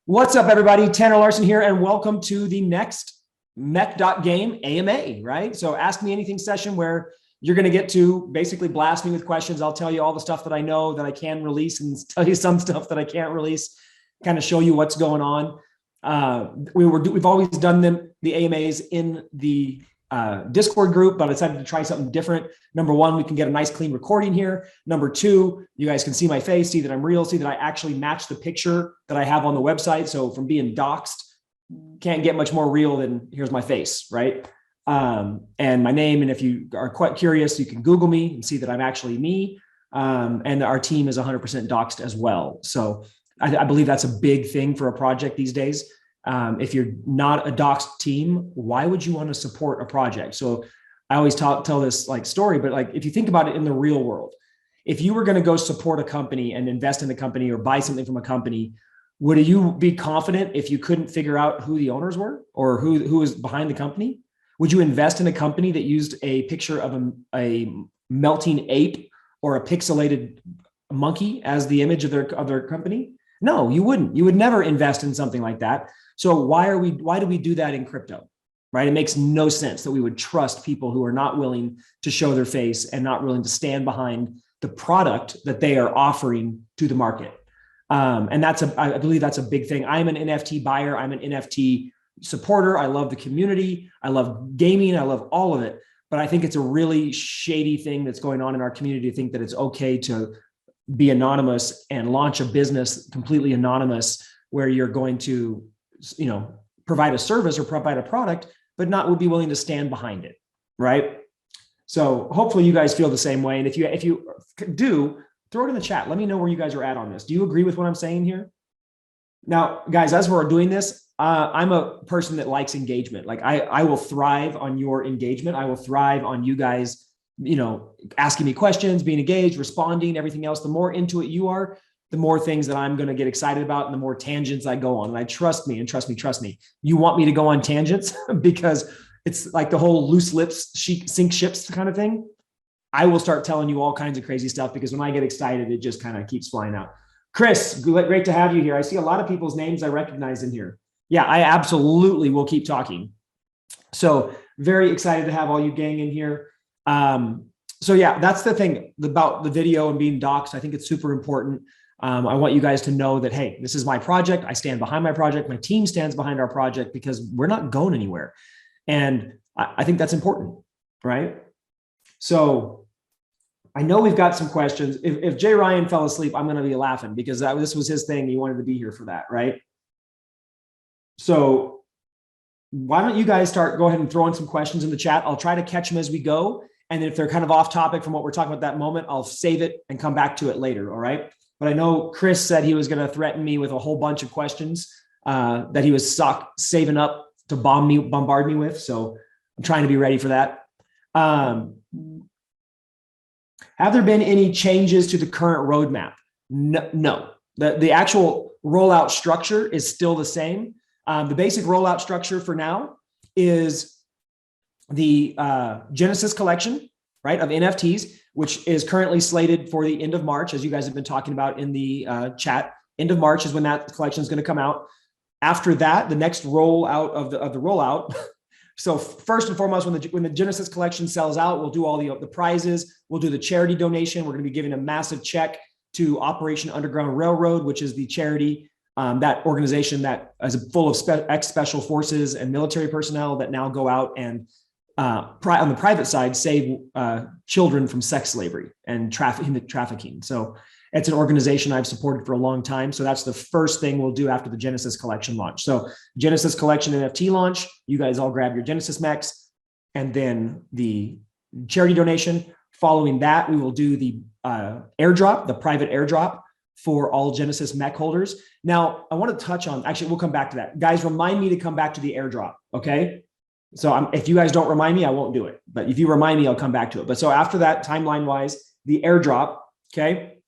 What's up, everybody? Tanner Larsson here, and welcome to the next Mech.Game AMA, right? So ask me anything session where you're going to get to basically blast me with questions. I'll tell you all the stuff that I know that I can release and tell you some stuff that I can't release, kind of show you what's going on. We've always done the AMAs in the Discord group, but I decided to try something different. Number one, we can get a nice clean recording here. Number two, you guys can see my face, see that I'm real, see that I actually match the picture that I have on the website. So from being doxxed, can't get much more real than here's my face, right? And my name. And if you are quite curious, you can Google me and see that I'm actually me. And our team is 100% doxed as well. So I believe that's a big thing for a project these days. If you're not a doxed team, why would you want to support a project? So I always tell this story, but if you think about it in the real world, if you were going to go support a company and invest in the company or buy something from a company, would you be confident if you couldn't figure out who the owners were or who was behind the company? Would you invest in a company that used a picture of a melting ape or a pixelated monkey as the image of their company? No, you wouldn't. You would never invest in something like that. So why do we do that in crypto, right? It makes no sense that we would trust people who are not willing to show their face and not willing to stand behind the product that they are offering to the market. And I believe that's a big thing. I'm an NFT buyer. I'm an NFT supporter. I love the community. I love gaming. I love all of it. But I think it's a really shady thing that's going on in our community to think that it's okay to be anonymous and launch a business completely anonymous where you're going to provide a service or provide a product, but not would be willing to stand behind it, right? So hopefully you guys feel the same way. And if you do, throw it in the chat. Let me know where you guys are at on this. Do you agree with what I'm saying here? Now, guys, as we're doing this, I'm a person that likes engagement. I will thrive on your engagement. I will thrive on you guys, asking me questions, being engaged, responding, everything else. The more into it you are, the more things that I'm going to get excited about and the more tangents I go on. And trust me, you want me to go on tangents because it's like the whole loose lips sink ships kind of thing. I will start telling you all kinds of crazy stuff because when I get excited, it just kind of keeps flying out. Chris, great to have you here. I see a lot of people's names I recognize in here. Yeah, I absolutely will keep talking. So very excited to have all you gang in here. So yeah, that's the thing about the video and being doxxed. I think it's super important. I want you guys to know that, hey, this is my project. I stand behind my project. My team stands behind our project because we're not going anywhere. And I think that's important, right? So I know we've got some questions. If Jay Ryan fell asleep, I'm going to be laughing because this was his thing. He wanted to be here for that, right? So why don't you guys go ahead and throw in some questions in the chat. I'll try to catch them as we go. And if they're kind of off topic from what we're talking about that moment, I'll save it and come back to it later, all right? But I know Chris said he was going to threaten me with a whole bunch of questions that he was saving up to bombard me with. So I'm trying to be ready for that. Have there been any changes to the current roadmap? No. The actual rollout structure is still the same. The basic rollout structure for now is the Genesis collection, right, of NFTs, which is currently slated for the end of March, as you guys have been talking about in the chat. End of March is when that collection is going to come out. After that, the next rollout of the rollout. So first and foremost, when the Genesis collection sells out, we'll do all the prizes. We'll do the charity donation. We're going to be giving a massive check to Operation Underground Railroad, which is the charity, that organization that is full of ex-special forces and military personnel that now go out and on the private side, save children from sex slavery and trafficking. So it's an organization I've supported for a long time. So that's the first thing we'll do after the Genesis collection launch. So Genesis collection NFT launch, you guys all grab your Genesis mechs, and then the charity donation. Following that, we will do the airdrop, the private airdrop for all Genesis mech holders. Now, I want to touch on, actually, we'll come back to that. Guys, remind me to come back to the airdrop, okay? So if you guys don't remind me, I won't do it. But if you remind me, I'll come back to it. But so after that, timeline-wise, the airdrop, okay?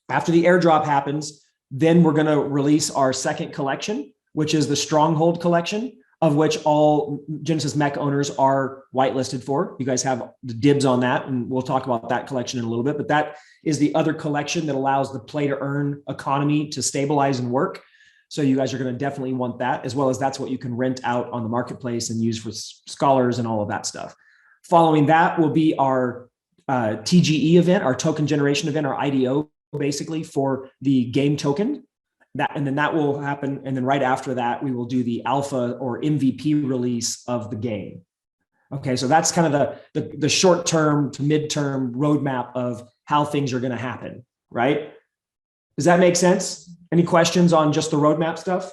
After the airdrop happens, then we're going to release our second collection, which is the Stronghold collection, of which all Genesis Mech owners are whitelisted for. You guys have the dibs on that, and we'll talk about that collection in a little bit. But that is the other collection that allows the play-to-earn economy to stabilize and work. So you guys are going to definitely want that, as well as that's what you can rent out on the marketplace and use for scholars and all of that stuff. Following that will be our TGE event, our token generation event, our IDO, basically for the game token. And then that will happen. And then right after that, we will do the alpha or MVP release of the game. Okay, so that's kind of the short-term to mid-term roadmap of how things are going to happen, right? Does that make sense? Any questions on just the roadmap stuff?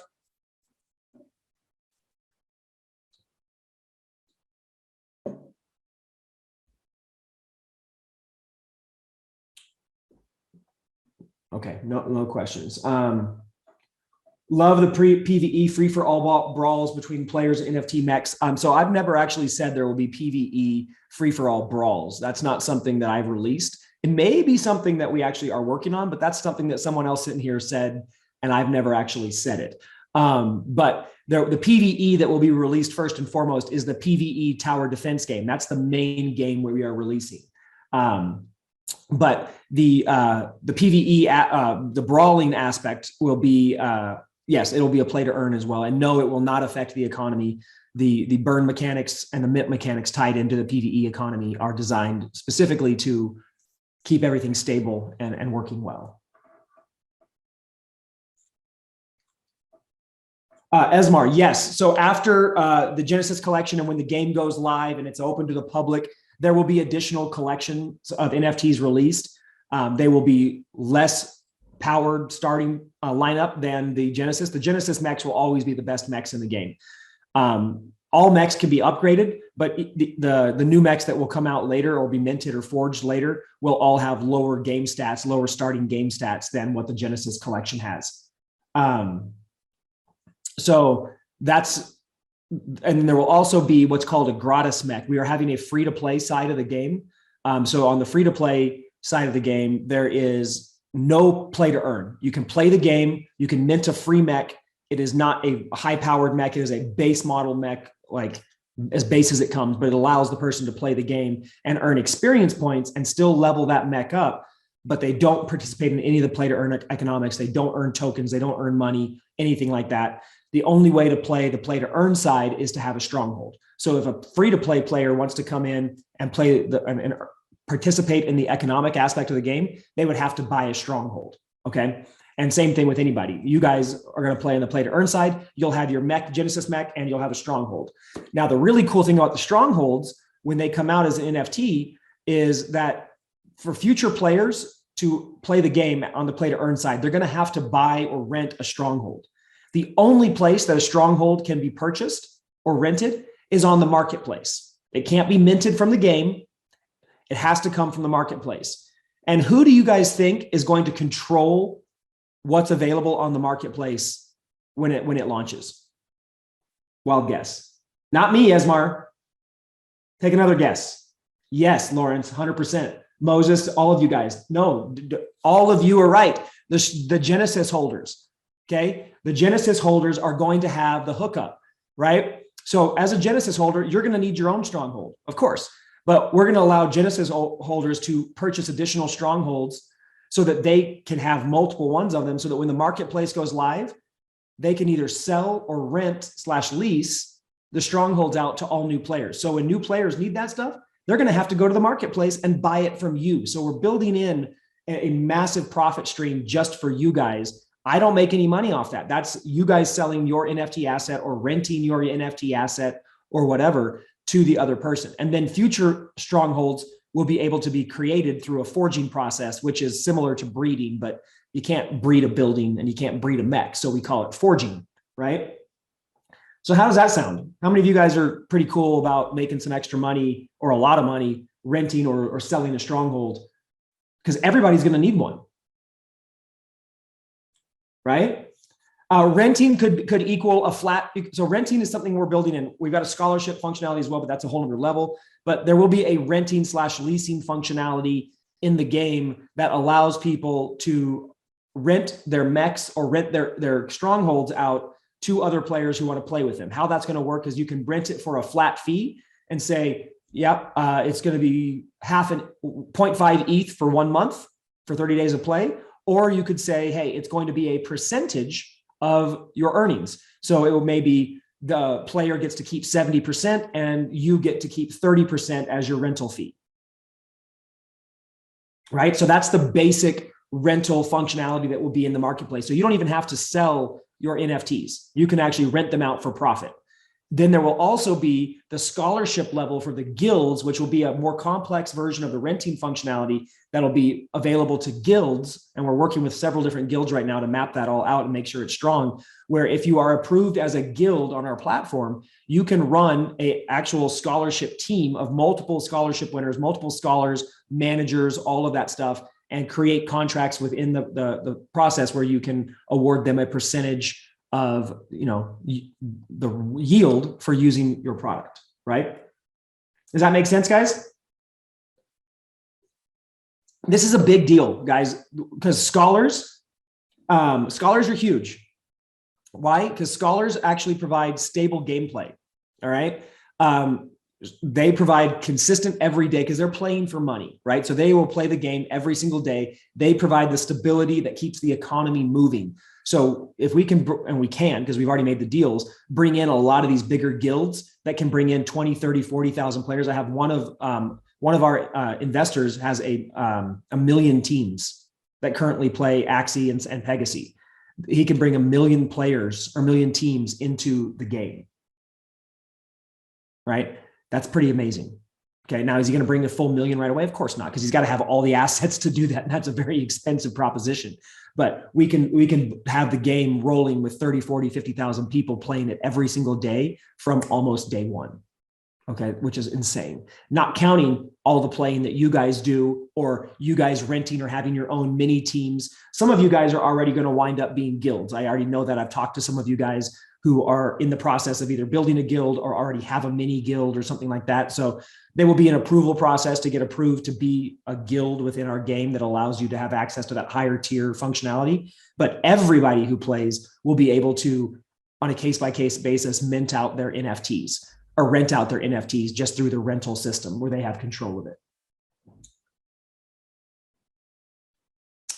Okay, no questions. Love the PvE free-for-all brawls between players and NFT mechs. So I've never actually said there will be PvE free-for-all brawls. That's not something that I've released. It may be something that we actually are working on, but that's something that someone else sitting here said, and I've never actually said it. But the PvE that will be released first and foremost is the PvE tower defense game. That's the main game where we are releasing. But the PvE, the brawling aspect will be, yes, it'll be a play to earn as well. And no, it will not affect the economy. The burn mechanics and the mint mechanics tied into the PvE economy are designed specifically to keep everything stable and working well. Esmar, yes. So after the Genesis collection and when the game goes live and it's open to the public, there will be additional collections of NFTs released. They will be less powered starting lineup than the Genesis. The Genesis mechs will always be the best mechs in the game. All mechs can be upgraded, but the new mechs that will come out later or be minted or forged later will all have lower game stats, lower starting game stats than what the Genesis collection has. So that's, and there will also be what's called a gratis mech. We are having a free-to-play side of the game. So on the free-to-play side of the game, there is no play to earn. You can play the game, you can mint a free mech. It is not a high-powered mech. It is a base model mech, like as base as it comes, but it allows the person to play the game and earn experience points and still level that mech up, but they don't participate in any of the play to earn economics. They don't earn tokens. They don't earn money, anything like that. The only way to play the play to earn side is to have a stronghold. So if a free to play player wants to come in and play and participate in the economic aspect of the game, they would have to buy a stronghold. Okay. And same thing with anybody. You guys are going to play on the play to earn side. You'll have your mech, Genesis mech, and you'll have a stronghold. Now, the really cool thing about the strongholds when they come out as an NFT is that for future players to play the game on the play to earn side, they're going to have to buy or rent a stronghold. The only place that a stronghold can be purchased or rented is on the marketplace. It can't be minted from the game. It has to come from the marketplace. And who do you guys think is going to control what's available on the marketplace when it launches? Wild guess. Not me, Esmar. Take another guess. Yes, Lawrence, 100%. Moses, all of you guys. No, all of you are right. The Genesis holders. Okay, the Genesis holders are going to have the hookup, right? So as a Genesis holder, you're going to need your own stronghold, of course, but we're going to allow Genesis holders to purchase additional strongholds so that they can have multiple ones of them, so that when the marketplace goes live, they can either sell or rent / lease the strongholds out to all new players. So when new players need that stuff, they're going to have to go to the marketplace and buy it from you. So we're building in a massive profit stream just for you guys. I don't make any money off that. That's you guys selling your NFT asset or renting your NFT asset or whatever to the other person. And then future strongholds will be able to be created through a forging process, which is similar to breeding, but you can't breed a building and you can't breed a mech. So we call it forging, right? So how does that sound? How many of you guys are pretty cool about making some extra money or a lot of money renting or selling a stronghold? Because everybody's going to need one. Right? Renting could equal a flat. So renting is something we're building in. We've got a scholarship functionality as well, but that's a whole other level. But there will be a renting / leasing functionality in the game that allows people to rent their mechs or rent their strongholds out to other players who want to play with them. How that's going to work is you can rent it for a flat fee and say, yep, it's going to be 0.5 ETH for 1 month for 30 days of play. Or you could say, hey, it's going to be a percentage of your earnings. So it will maybe the player gets to keep 70% and you get to keep 30% as your rental fee. Right? So that's the basic rental functionality that will be in the marketplace. So you don't even have to sell your NFTs. You can actually rent them out for profit. Then there will also be the scholarship level for the guilds, which will be a more complex version of the renting functionality that'll be available to guilds. And we're working with several different guilds right now to map that all out and make sure it's strong, where if you are approved as a guild on our platform, you can run an actual scholarship team of multiple scholarship winners, multiple scholars, managers, all of that stuff, and create contracts within the process where you can award them a percentage of, you know, the yield for using your product, right? Does that make sense, guys? This is a big deal, guys, because scholars are huge. Why? Because scholars actually provide stable gameplay. All right. They provide consistent every day because they're playing for money, right? So they will play the game every single day. They provide the stability that keeps the economy moving. So if we can, and we can, because we've already made the deals, bring in a lot of these bigger guilds that can bring in 20, 30, 40,000 players. I have one of our investors has a million teams that currently play Axie and Pegasus. He can bring 1 million players or 1 million teams into the game, right? That's pretty amazing. Okay, now is he going to bring a full million right away? Of course not, because he's got to have all the assets to do that. And that's a very expensive proposition. But we can have the game rolling with 30, 40, 50,000 people playing it every single day from almost day one. Okay, which is insane. Not counting all the playing that you guys do, or you guys renting or having your own mini teams. Some of you guys are already going to wind up being guilds. I already know that. I've talked to some of you guys who are in the process of either building a guild or already have a mini guild or something like that. So there will be an approval process to get approved to be a guild within our game that allows you to have access to that higher tier functionality. But everybody who plays will be able to, on a case-by-case basis, mint out their NFTs or rent out their NFTs just through the rental system where they have control of it.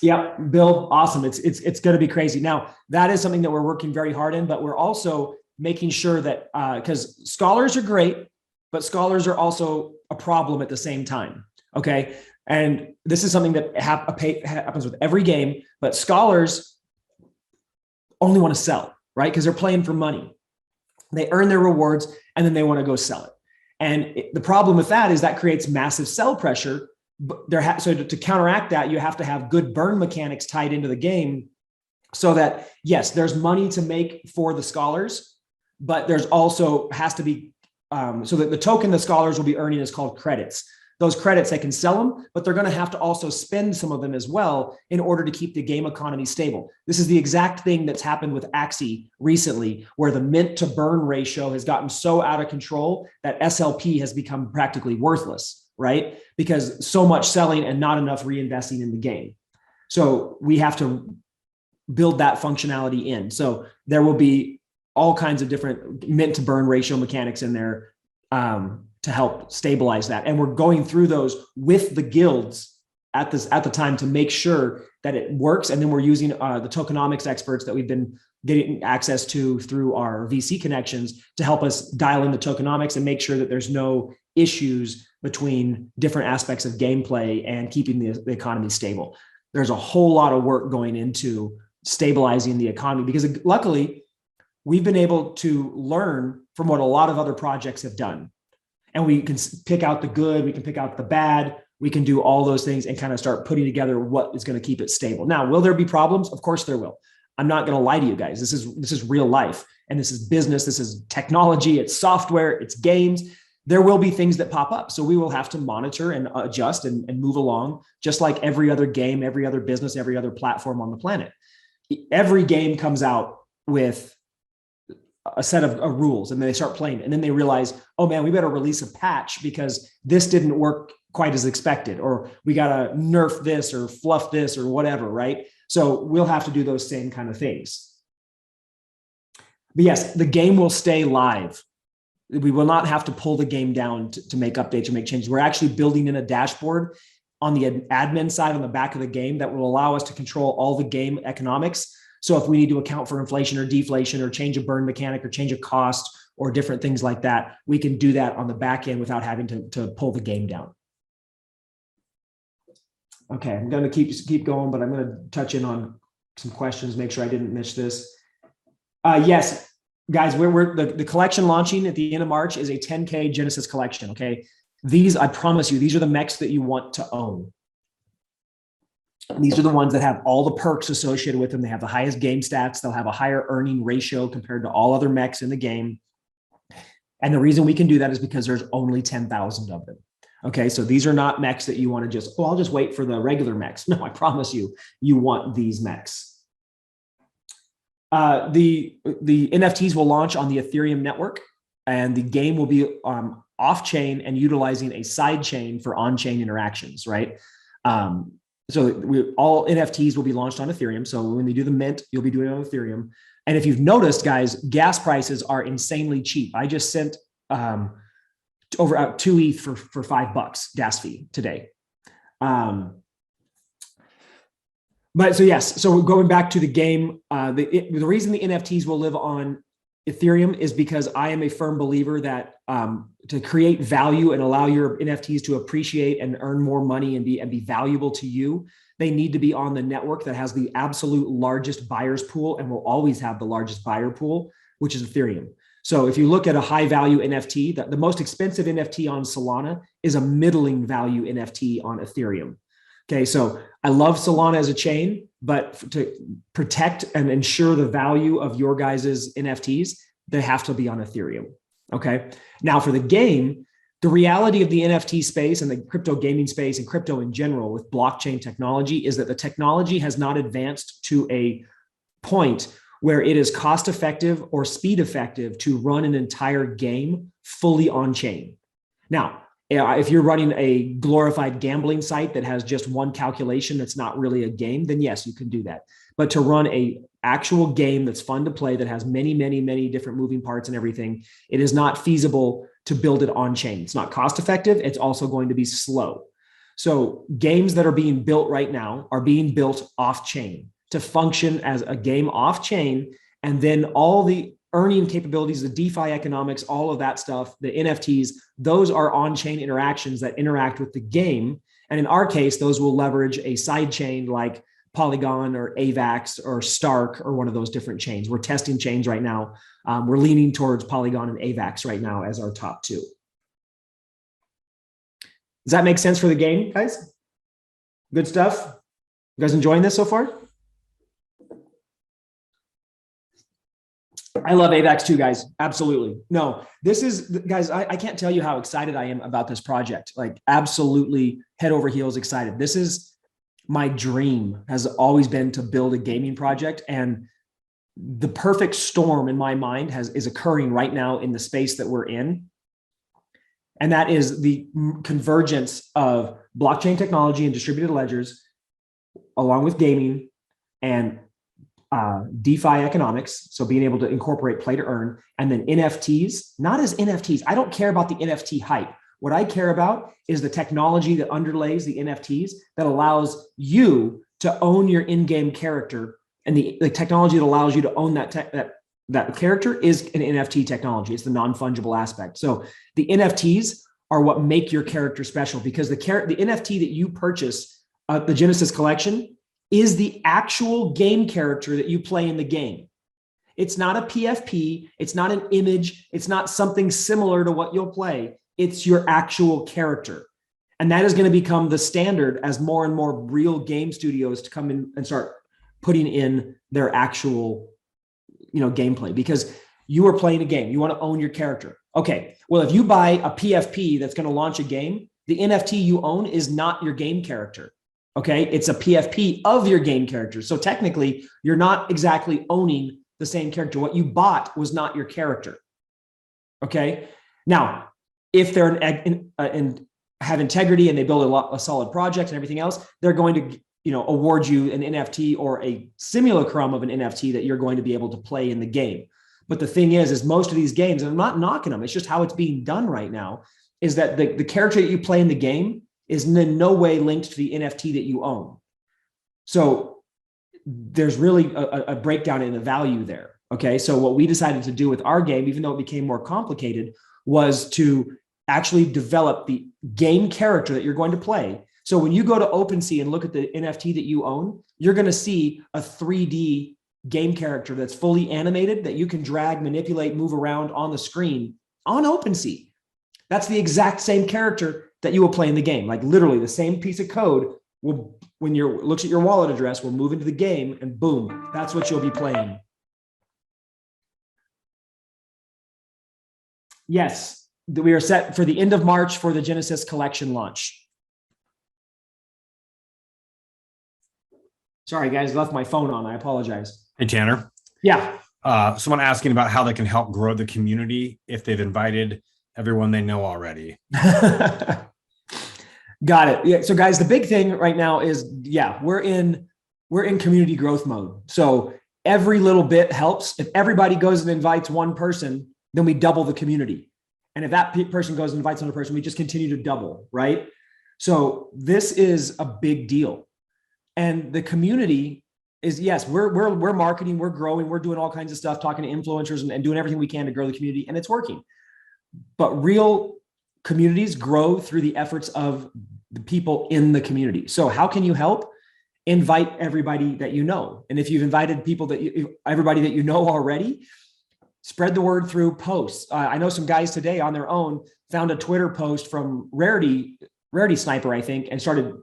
Yeah, Bill, awesome. It's going to be crazy. Now, that is something that we're working very hard in, but we're also making sure that, because scholars are great, but scholars are also a problem at the same time. Okay. And this is something that happens with every game, but scholars only want to sell, right? Because they're playing for money. They earn their rewards and then they want to go sell it. And the problem with that is that creates massive sell pressure. But so to counteract that, you have to have good burn mechanics tied into the game so that, yes, there's money to make for the scholars, but there's also has to be, so that the token the scholars will be earning is called credits. Those credits, they can sell them, but they're going to have to also spend some of them as well in order to keep the game economy stable. This is the exact thing that's happened with Axie recently, where the mint to burn ratio has gotten so out of control that SLP has become practically worthless, right? Because so much selling and not enough reinvesting in the game. So we have to build that functionality in. So there will be all kinds of different mint to burn ratio mechanics in there to help stabilize that. And we're going through those with the guilds at the time to make sure that it works. And then we're using the tokenomics experts that we've been getting access to through our VC connections to help us dial in the tokenomics and make sure that there's no issues between different aspects of gameplay and keeping the economy stable. There's a whole lot of work going into stabilizing the economy because luckily we've been able to learn from what a lot of other projects have done. And we can pick out the good, we can pick out the bad, we can do all those things and kind of start putting together what is going to keep it stable. Now, will there be problems? Of course there will. I'm not going to lie to you guys. This is real life and this is business. This is technology. It's software. It's games. There will be things that pop up. So we will have to monitor and adjust and move along, just like every other game, every other business, every other platform on the planet. Every game comes out with a set of rules and then they start playing it. And then they realize, oh man, we better release a patch because this didn't work quite as expected, or we got to nerf this or fluff this or whatever, right? So we'll have to do those same kind of things. But yes, the game will stay live. We will not have to pull the game down to make updates or make changes. We're actually building in a dashboard on the admin side on the back of the game that will allow us to control all the game economics. So if we need to account for inflation or deflation or change a burn mechanic or change a cost or different things like that, we can do that on the back end without having to pull the game down. Okay, I'm going to keep going, but I'm going to touch in on some questions, make sure I didn't miss this. Yes, guys, the collection launching at the end of March is a 10K Genesis collection. Okay, these, I promise you, these are the mechs that you want to own. These are the ones that have all the perks associated with them. They have the highest game stats. They'll have a higher earning ratio compared to all other mechs in the game. And the reason we can do that is because there's only 10,000 of them. Okay, so these are not mechs that you want to just, oh, I'll just wait for the regular mechs. No, I promise you, you want these mechs. The NFTs will launch on the Ethereum network, and the game will be off-chain and utilizing a side chain for on-chain interactions, right? So all NFTs will be launched on Ethereum. So when they do the mint, you'll be doing it on Ethereum. And if you've noticed, guys, gas prices are insanely cheap. I just sent over 2 ETH for $5 gas fee today. But so yes, so going back to the game, the reason the NFTs will live on Ethereum is because I am a firm believer that to create value and allow your NFTs to appreciate and earn more money and be valuable to you, they need to be on the network that has the absolute largest buyers pool and will always have the largest buyer pool, which is Ethereum. So if you look at a high value NFT, the most expensive NFT on Solana is a middling value NFT on Ethereum. Okay, so I love Solana as a chain, but to protect and ensure the value of your guys' NFTs, they have to be on Ethereum. Okay, now for the game, the reality of the NFT space and the crypto gaming space and crypto in general with blockchain technology is that the technology has not advanced to a point where it is cost effective or speed effective to run an entire game fully on chain. Now, if you're running a glorified gambling site that has just one calculation that's not really a game, then yes, you can do that. But to run a actual game that's fun to play, that has many, many, many different moving parts and everything, it is not feasible to build it on chain. It's not cost effective. It's also going to be slow. So games that are being built right now are being built off chain to function as a game off chain. And then all the earning capabilities, the DeFi economics, all of that stuff, the NFTs, those are on-chain interactions that interact with the game. And in our case, those will leverage a side chain like Polygon or AVAX or Stark or one of those different chains. We're testing chains right now. We're leaning towards Polygon and AVAX right now as our top two. Does that make sense for the game, guys? Good stuff? You guys enjoying this so far? I love AVAX too, guys. Absolutely. No, this is, guys, I can't tell you how excited I am about this project. Like absolutely head over heels excited. This is my dream, has always been to build a gaming project. And the perfect storm in my mind is occurring right now in the space that we're in. And that is the convergence of blockchain technology and distributed ledgers, along with gaming and DeFi economics, so being able to incorporate play to earn, and then NFTs, not as NFTs. I don't care about the NFT hype. What I care about is the technology that underlays the NFTs that allows you to own your in-game character, and the technology that allows you to own that character is an NFT technology. It's the non-fungible aspect. So the NFTs are what make your character special, because the NFT that you purchase, the Genesis collection, is the actual game character that you play in the game. It's not a PFP. It's not an image. It's not something similar to what you'll play. It's your actual character. And that is going to become the standard as more and more real game studios to come in and start putting in their actual, gameplay, because you are playing a game. You want to own your character. Okay. Well, if you buy a PFP that's going to launch a game, the NFT you own is not your game character. Okay, it's a PFP of your game character. So technically, you're not exactly owning the same character. What you bought was not your character. Okay, now, if they're and have integrity and they build a solid project and everything else, they're going to award you an NFT or a simulacrum of an NFT that you're going to be able to play in the game. But the thing is most of these games, and I'm not knocking them, it's just how it's being done right now, is that the character that you play in the game is in no way linked to the NFT that you own. So there's really a breakdown in the value there. Okay. So what we decided to do with our game, even though it became more complicated, was to actually develop the game character that you're going to play. So when you go to OpenSea and look at the NFT that you own, you're going to see a 3D game character that's fully animated that you can drag, manipulate, move around on the screen on OpenSea. That's the exact same character that you will play in the game. Like literally the same piece of code will, when you looks at your wallet address, will move into the game and boom, that's what you'll be playing. Yes, we are set for the end of March for the Genesis collection launch. Sorry, guys, left my phone on. I apologize. Hey, Tanner. Yeah. Someone asking about how they can help grow the community if they've invited everyone they know already. Got it. Yeah. So guys, the big thing right now is, yeah, we're in community growth mode. So every little bit helps. If everybody goes and invites one person, then we double the community. And if that person goes and invites another person, we just continue to double, right? So this is a big deal. And the community is, yes, we're marketing, we're growing, we're doing all kinds of stuff, talking to influencers and doing everything we can to grow the community, and it's working. But real communities grow through the efforts of the people in the community. So how can you help? Invite everybody that you know. And if you've invited people everybody that you know already, spread the word through posts. I know some guys today on their own found a Twitter post from Rarity Sniper, I think, and started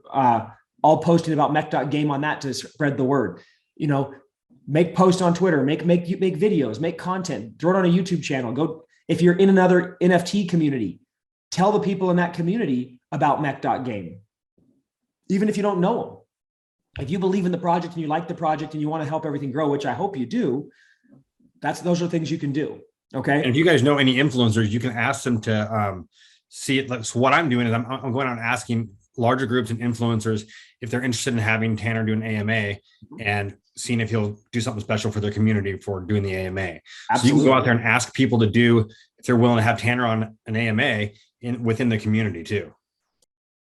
all posting about Mech.Game on that to spread the word. You know, make posts on Twitter, make videos, make content, throw it on a YouTube channel. Go, if you're in another NFT community, tell the people in that community about Mech.Game. Even if you don't know them. If you believe in the project and you like the project and you want to help everything grow, which I hope you do, those are things you can do. Okay. And if you guys know any influencers, you can ask them to see it. Like, so what I'm doing is I'm going out and asking larger groups and influencers if they're interested in having Tanner do an AMA and seeing if he'll do something special for their community for doing the AMA. Absolutely. So you can go out there and ask people to do, if they're willing to have Tanner on an AMA within the community too.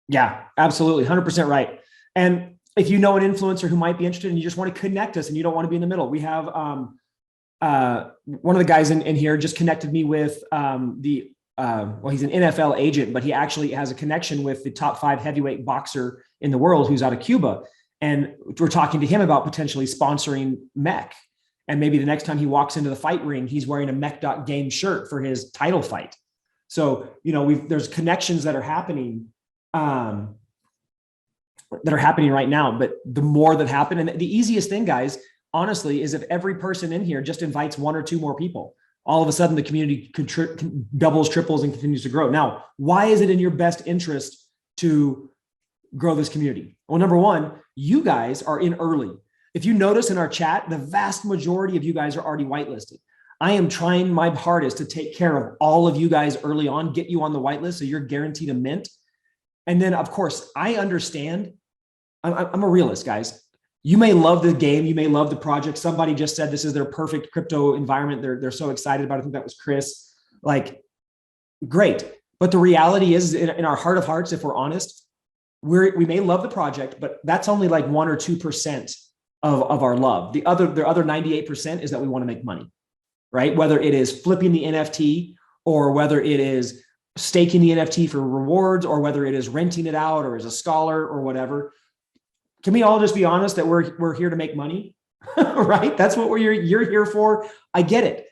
Yeah, absolutely. 100% right. And if you know an influencer who might be interested and you just want to connect us and you don't want to be in the middle, we have one of the guys in here just connected me with well, he's an NFL agent, but he actually has a connection with the top 5 heavyweight boxer in the world who's out of Cuba. And we're talking to him about potentially sponsoring Mech. And maybe the next time he walks into the fight ring, he's wearing a Mech.Game shirt for his title fight. So, you know, there's connections that are happening right now, but the more that happen, and the easiest thing, guys, honestly, is if every person in here just invites 1 or 2 more people, all of a sudden the community doubles, triples, and continues to grow. Now, why is it in your best interest to grow this community? Well, number one, you guys are in early. If you notice in our chat, the vast majority of you guys are already whitelisted. I am trying my hardest to take care of all of you guys early on, get you on the whitelist so you're guaranteed a mint. And then, of course, I understand. I'm a realist, guys. You may love the game. You may love the project. Somebody just said this is their perfect crypto environment. They're so excited about it. I think that was Chris. Like, great. But the reality is, in our heart of hearts, if we're honest, we may love the project, but that's only like 1 or 2% of our love. The other 98% is that we want to make money, right? Whether it is flipping the NFT or whether it is staking the NFT for rewards or whether it is renting it out or as a scholar or whatever. Can we all just be honest that we're here to make money, right? That's what you're here for. I get it.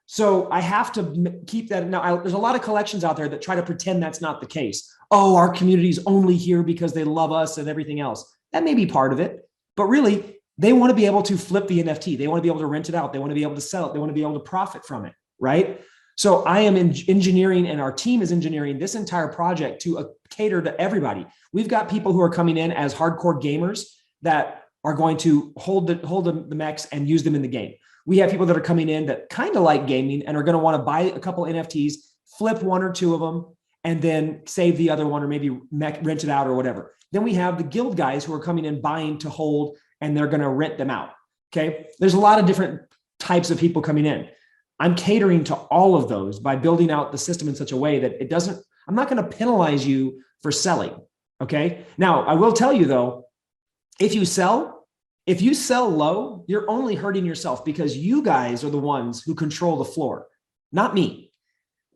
So I have to keep that. Now, there's a lot of collections out there that try to pretend that's not the case. Oh, our community's only here because they love us and everything else. That may be part of it, but really they want to be able to flip the NFT. They want to be able to rent it out. They want to be able to sell it. They want to be able to profit from it, right? So I am engineering, and our team is engineering this entire project to cater to everybody. We've got people who are coming in as hardcore gamers that are going to hold the mechs and use them in the game. We have people that are coming in that kind of like gaming and are going to want to buy a couple NFTs, flip 1 or 2 of them, and then save the other one or maybe rent it out or whatever. Then we have the guild guys who are coming in buying to hold, and they're going to rent them out. Okay. There's a lot of different types of people coming in. I'm catering to all of those by building out the system in such a way that I'm not going to penalize you for selling. Okay. Now, I will tell you though, if you sell, If you sell low, you're only hurting yourself because you guys are the ones who control the floor, not me.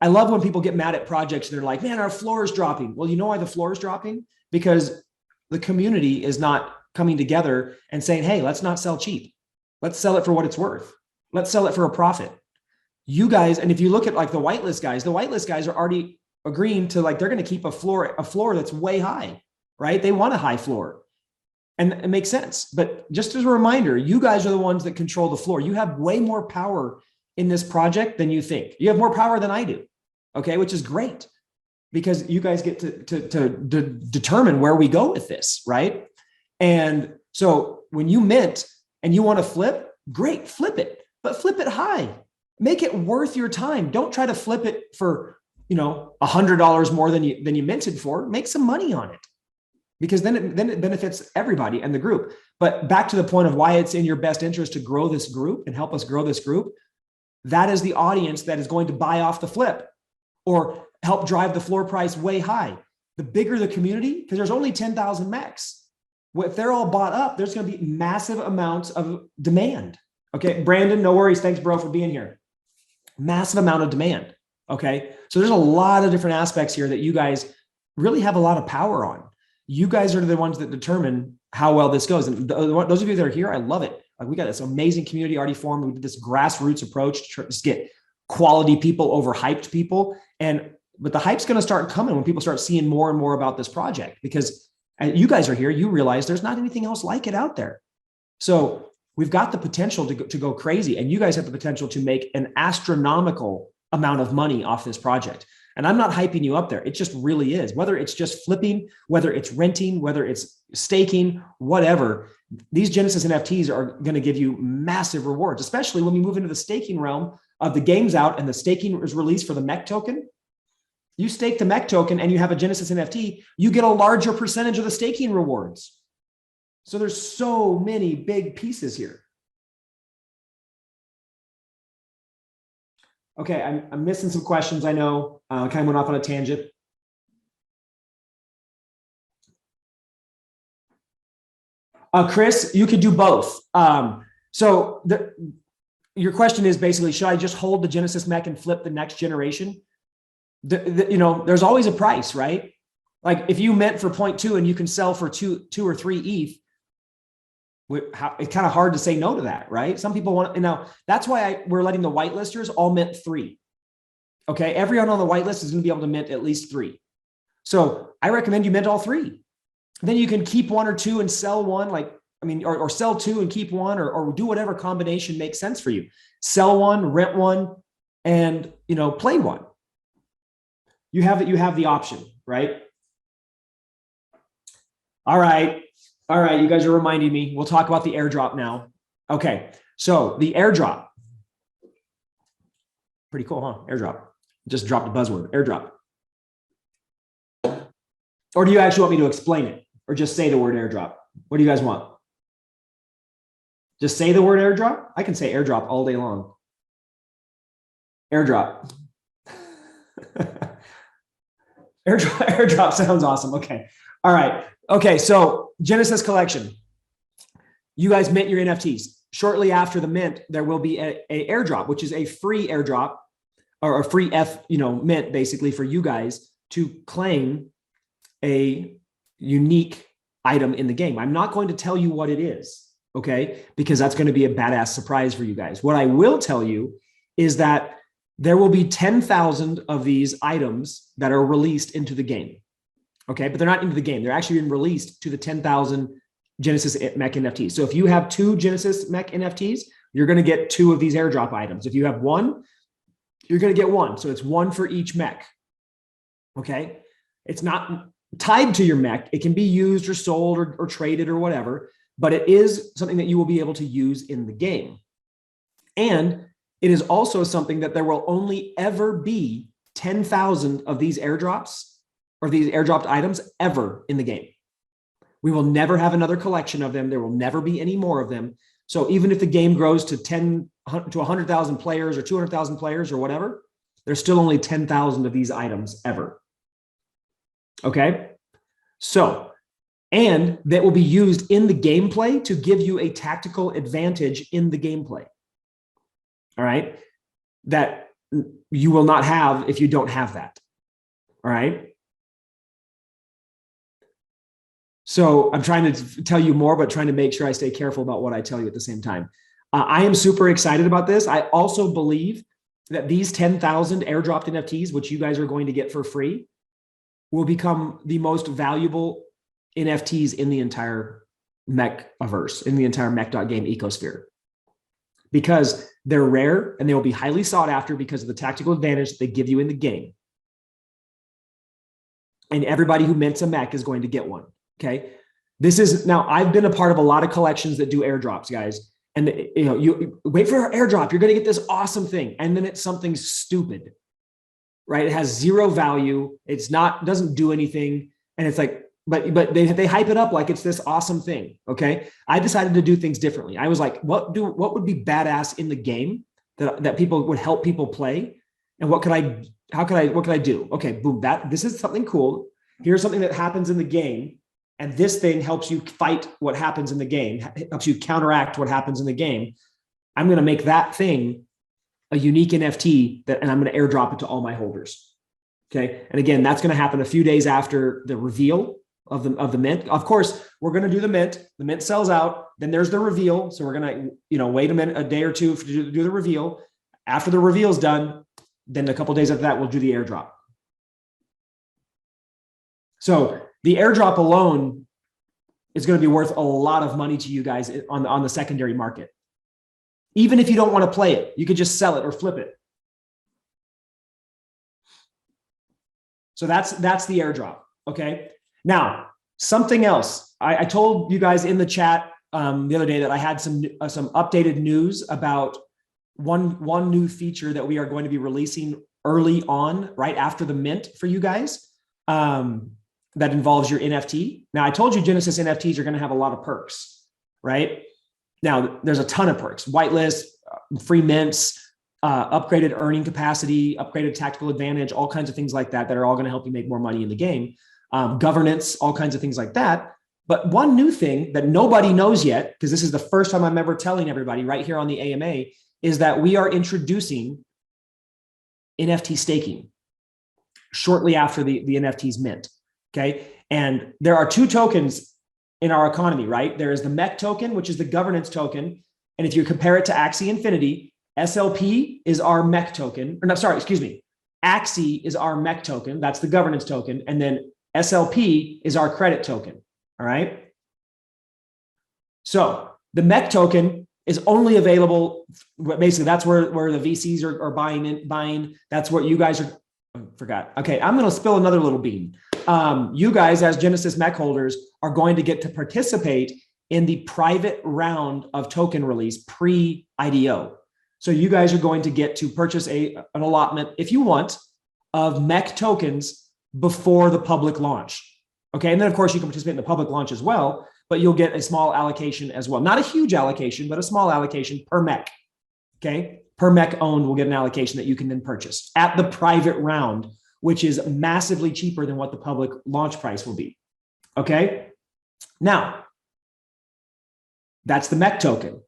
I love when people get mad at projects and they're like, man, our floor is dropping. Well, you know why the floor is dropping? Because the community is not coming together and saying, hey, let's not sell cheap. Let's sell it for what it's worth. Let's sell it for a profit. You guys, and if you look at like the whitelist guys are already agreeing to like, they're going to keep a floor that's way high, right? They want a high floor. And it makes sense. But just as a reminder, you guys are the ones that control the floor. You have way more power in this project than you think. You have more power than I do, okay? Which is great because you guys get to determine where we go with this, right? And so when you mint and you want to flip, great, flip it, but flip it high. Make it worth your time. Don't try to flip it for, $100 more than you minted for. Make some money on it, because then it benefits everybody and the group. But back to the point of why it's in your best interest to grow this group and help us grow this group. That is the audience that is going to buy off the flip or help drive the floor price way high. The bigger the community, because there's only 10,000 mechs. If they're all bought up, there's going to be massive amounts of demand. Okay, Brandon, no worries. Thanks, bro, for being here. Massive amount of demand. Okay, so there's a lot of different aspects here that you guys really have a lot of power on. You guys are the ones that determine how well this goes. And those of you that are here, I love it. Like, we got this amazing community already formed. We did this grassroots approach to just get quality people over hyped people. But the hype's going to start coming when people start seeing more and more about this project, because you guys are here. You realize there's not anything else like it out there. So we've got the potential to go crazy, and you guys have the potential to make an astronomical amount of money off this project. And I'm not hyping you up there. It just really is. Whether it's just flipping, whether it's renting, whether it's staking, whatever, these Genesis NFTs are going to give you massive rewards, especially when we move into the staking realm of the game's out and the staking is released for the Mech token. You stake the Mech token and you have a Genesis NFT, you get a larger percentage of the staking rewards. So there's so many big pieces here. Okay, I'm missing some questions. I know I kind of went off on a tangent. Chris, you could do both. Your question is basically, should I just hold the Genesis Mech and flip the next generation? There's always a price, right? Like if you mint for 0.2 and you can sell for two or three ETH, it's kind of hard to say no to that, right? Some people want, that's why we're letting the whitelisters all mint 3. Okay, everyone on the whitelist is going to be able to mint at least 3. So I recommend you mint all 3. Then you can keep 1 or 2 and sell 1, or sell 2 and keep 1, or do whatever combination makes sense for you. Sell 1, rent 1, and play 1. You have the option, right? All right. You guys are reminding me. We'll talk about the airdrop now. Okay. So the airdrop. Pretty cool, huh? Airdrop. Just dropped a buzzword. Airdrop. Or do you actually want me to explain it? Or just say the word airdrop? What do you guys want? Just say the word airdrop? I can say airdrop all day long. Airdrop. Airdrop sounds awesome. Okay. All right. Okay. So Genesis collection. You guys mint your NFTs. Shortly after the mint, there will be a airdrop, which is a free airdrop, or a free mint basically for you guys to claim a unique item in the game. I'm not going to tell you what it is, okay? Because that's going to be a badass surprise for you guys. What I will tell you is that there will be 10,000 of these items that are released into the game, okay? But they're not into the game. They're actually been released to the 10,000 Genesis Mech NFTs. So if you have 2 Genesis Mech NFTs, you're going to get 2 of these airdrop items. If you have 1, you're going to get 1. So it's 1 for each mech, okay? It's not tied to your mech. It can be used or sold or traded or whatever, but it is something that you will be able to use in the game. And it is also something that there will only ever be 10,000 of these airdrops or these airdropped items ever in the game. We will never have another collection of them. There will never be any more of them. So even if the game grows to 100,000 players or 200,000 players or whatever, there's still only 10,000 of these items ever. Okay. So and that will be used in the gameplay to give you a tactical advantage in the gameplay. All right. That you will not have if you don't have that. All right. So I'm trying to tell you more, but trying to make sure I stay careful about what I tell you at the same time. I am super excited about this. I also believe that these 10,000 airdropped NFTs, which you guys are going to get for free, will become the most valuable NFTs in the entire Mechiverse, in the entire Mech.Game ecosphere. Because they're rare and they will be highly sought after because of the tactical advantage that they give you in the game. And everybody who mints a mech is going to get one. Okay. This is now, I've been a part of a lot of collections that do airdrops, guys. And you wait for an airdrop, you're going to get this awesome thing. And then it's something stupid, right? It has zero value. It's not, doesn't do anything. And it's like, but they hype it up like it's this awesome thing. Okay. I decided to do things differently. I was like, what would be badass in the game that people would help people play? And what could I do? Okay, boom, this is something cool. Here's something that happens in the game. And this thing helps you fight what happens in the game, helps you counteract what happens in the game. I'm going to make that thing a unique NFT and I'm going to airdrop it to all my holders. Okay. And again, that's going to happen a few days after the reveal of the mint. Of course, we're going to do the mint. The mint sells out. Then there's the reveal. So we're going to, wait a day or two to do the reveal. After the reveal is done, then a couple of days after that, we'll do the airdrop. So the airdrop alone is going to be worth a lot of money to you guys on the secondary market. Even if you don't want to play it, you could just sell it or flip it. So that's the airdrop. Okay. Now, something else. I told you guys in the chat the other day that I had some updated news about one new feature that we are going to be releasing early on, right after the mint for you guys. That involves your NFT. Now, I told you Genesis NFTs are going to have a lot of perks, right? Now, there's a ton of perks: whitelist, free mints, upgraded earning capacity, upgraded tactical advantage, all kinds of things like that are all going to help you make more money in the game. Governance, all kinds of things like that. But one new thing that nobody knows yet, because this is the first time I'm ever telling everybody right here on the AMA, is that we are introducing NFT staking shortly after the NFTs mint. Okay. And there are two tokens in our economy, right? There is the Mech token, which is the governance token. And if you compare it to Axie Infinity, SLP is our Mech token. Or no, sorry, excuse me. Axie is our Mech token. That's the governance token. And then SLP is our credit token. All right. So the Mech token is only available. Basically, that's where the VCs are buying. That's what you guys are. Forgot. Okay. I'm going to spill another little bean. You guys as Genesis Mech holders are going to get to participate in the private round of token release pre-IDO. So you guys are going to get to purchase an allotment, if you want, of Mech tokens before the public launch. Okay. And then of course you can participate in the public launch as well, but you'll get a small allocation as well. Not a huge allocation, but a small allocation per Mech. Okay. Per Mech owned will get an allocation that you can then purchase at the private round, which is massively cheaper than what the public launch price will be. Okay. Now, that's the Mech token.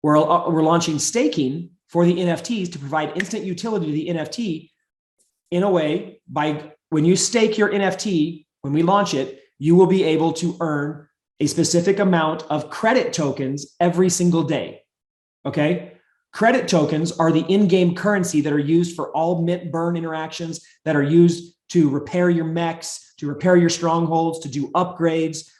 We're launching staking for the NFTs to provide instant utility to the NFT in a way by when you stake your NFT, when we launch it, you will be able to earn a specific amount of credit tokens every single day. Okay. Credit tokens are the in-game currency that are used for all mint burn interactions, that are used to repair your mechs, to repair your strongholds, to do upgrades.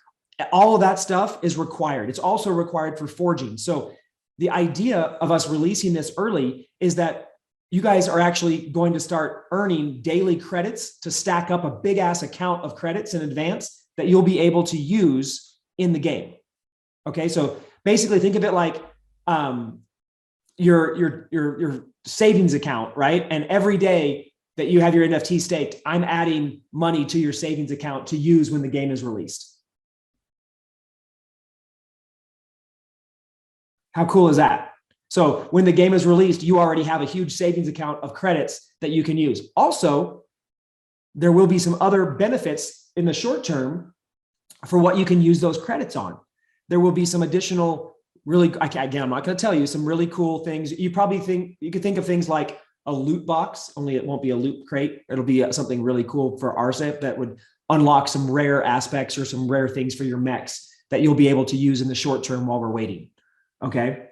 All of that stuff is required. It's also required for forging. So the idea of us releasing this early is that you guys are actually going to start earning daily credits to stack up a big ass account of credits in advance that you'll be able to use in the game. Okay. So basically think of it like, your savings account, right? And every day that you have your NFT staked, I'm adding money to your savings account to use when the game is released. How cool is that? So when the game is released, you already have a huge savings account of credits that you can use. Also, there will be some other benefits in the short term for what you can use those credits on. There will be some additional really, again, I'm not going to tell you, some really cool things. You could think of things like a loot box, only it won't be a loot crate. It'll be something really cool for RSIP that would unlock some rare aspects or some rare things for your mechs that you'll be able to use in the short term while we're waiting. Okay.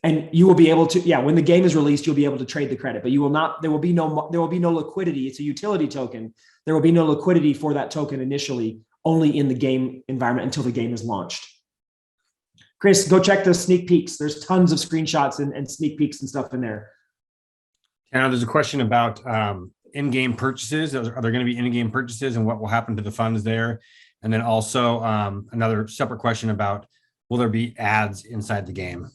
And you will be able to, when the game is released, you'll be able to trade the credit, but you will not, there will be no liquidity. It's a utility token. There will be no liquidity for that token initially, only in the game environment until the game is launched. Chris, go check the sneak peeks. There's tons of screenshots and sneak peeks and stuff in there. Now there's a question about in-game purchases. Are there going to be in-game purchases and what will happen to the funds there? And then also another separate question about, will there be ads inside the game?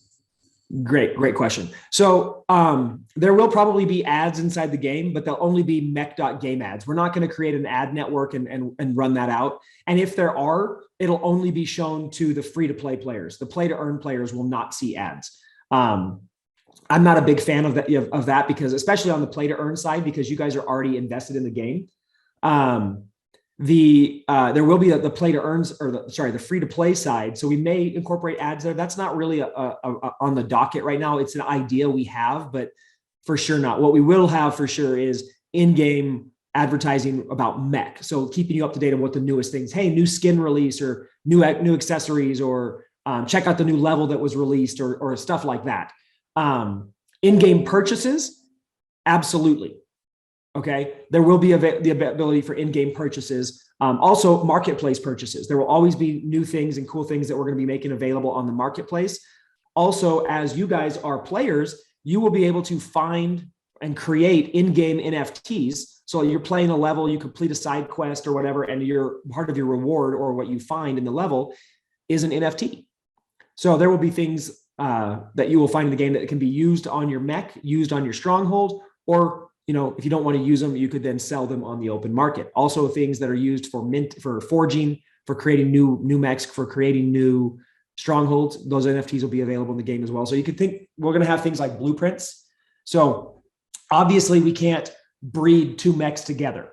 Great question. So there will probably be ads inside the game, but they'll only be Mech.Game ads. We're not going to create an ad network and run that out. And if there are, it'll only be shown to the free-to-play players. The play-to-earn players will not see ads. I'm not a big fan of that because, especially on the play-to-earn side, because you guys are already invested in the game. There will be the play to earns, or the free to play side. So we may incorporate ads there. That's not really on the docket right now. It's an idea we have, but for sure not. What we will have for sure is in-game advertising about Mech. So keeping you up to date on what the newest things, hey, new skin release or new accessories, or check out the new level that was released, or stuff like that. In-game purchases, absolutely. Okay, there will be the ability for in-game purchases. Also, marketplace purchases. There will always be new things and cool things that we're going to be making available on the marketplace. Also, as you guys are players, you will be able to find and create in-game NFTs. So you're playing a level, you complete a side quest or whatever, and part of your reward or what you find in the level is an NFT. So there will be things that you will find in the game that can be used on your mech, used on your stronghold, or if you don't want to use them, you could then sell them on the open market. Also, things that are used for forging, for creating new mechs, for creating new strongholds. Those NFTs will be available in the game as well. So you could think we're going to have things like blueprints. So obviously we can't breed two mechs together,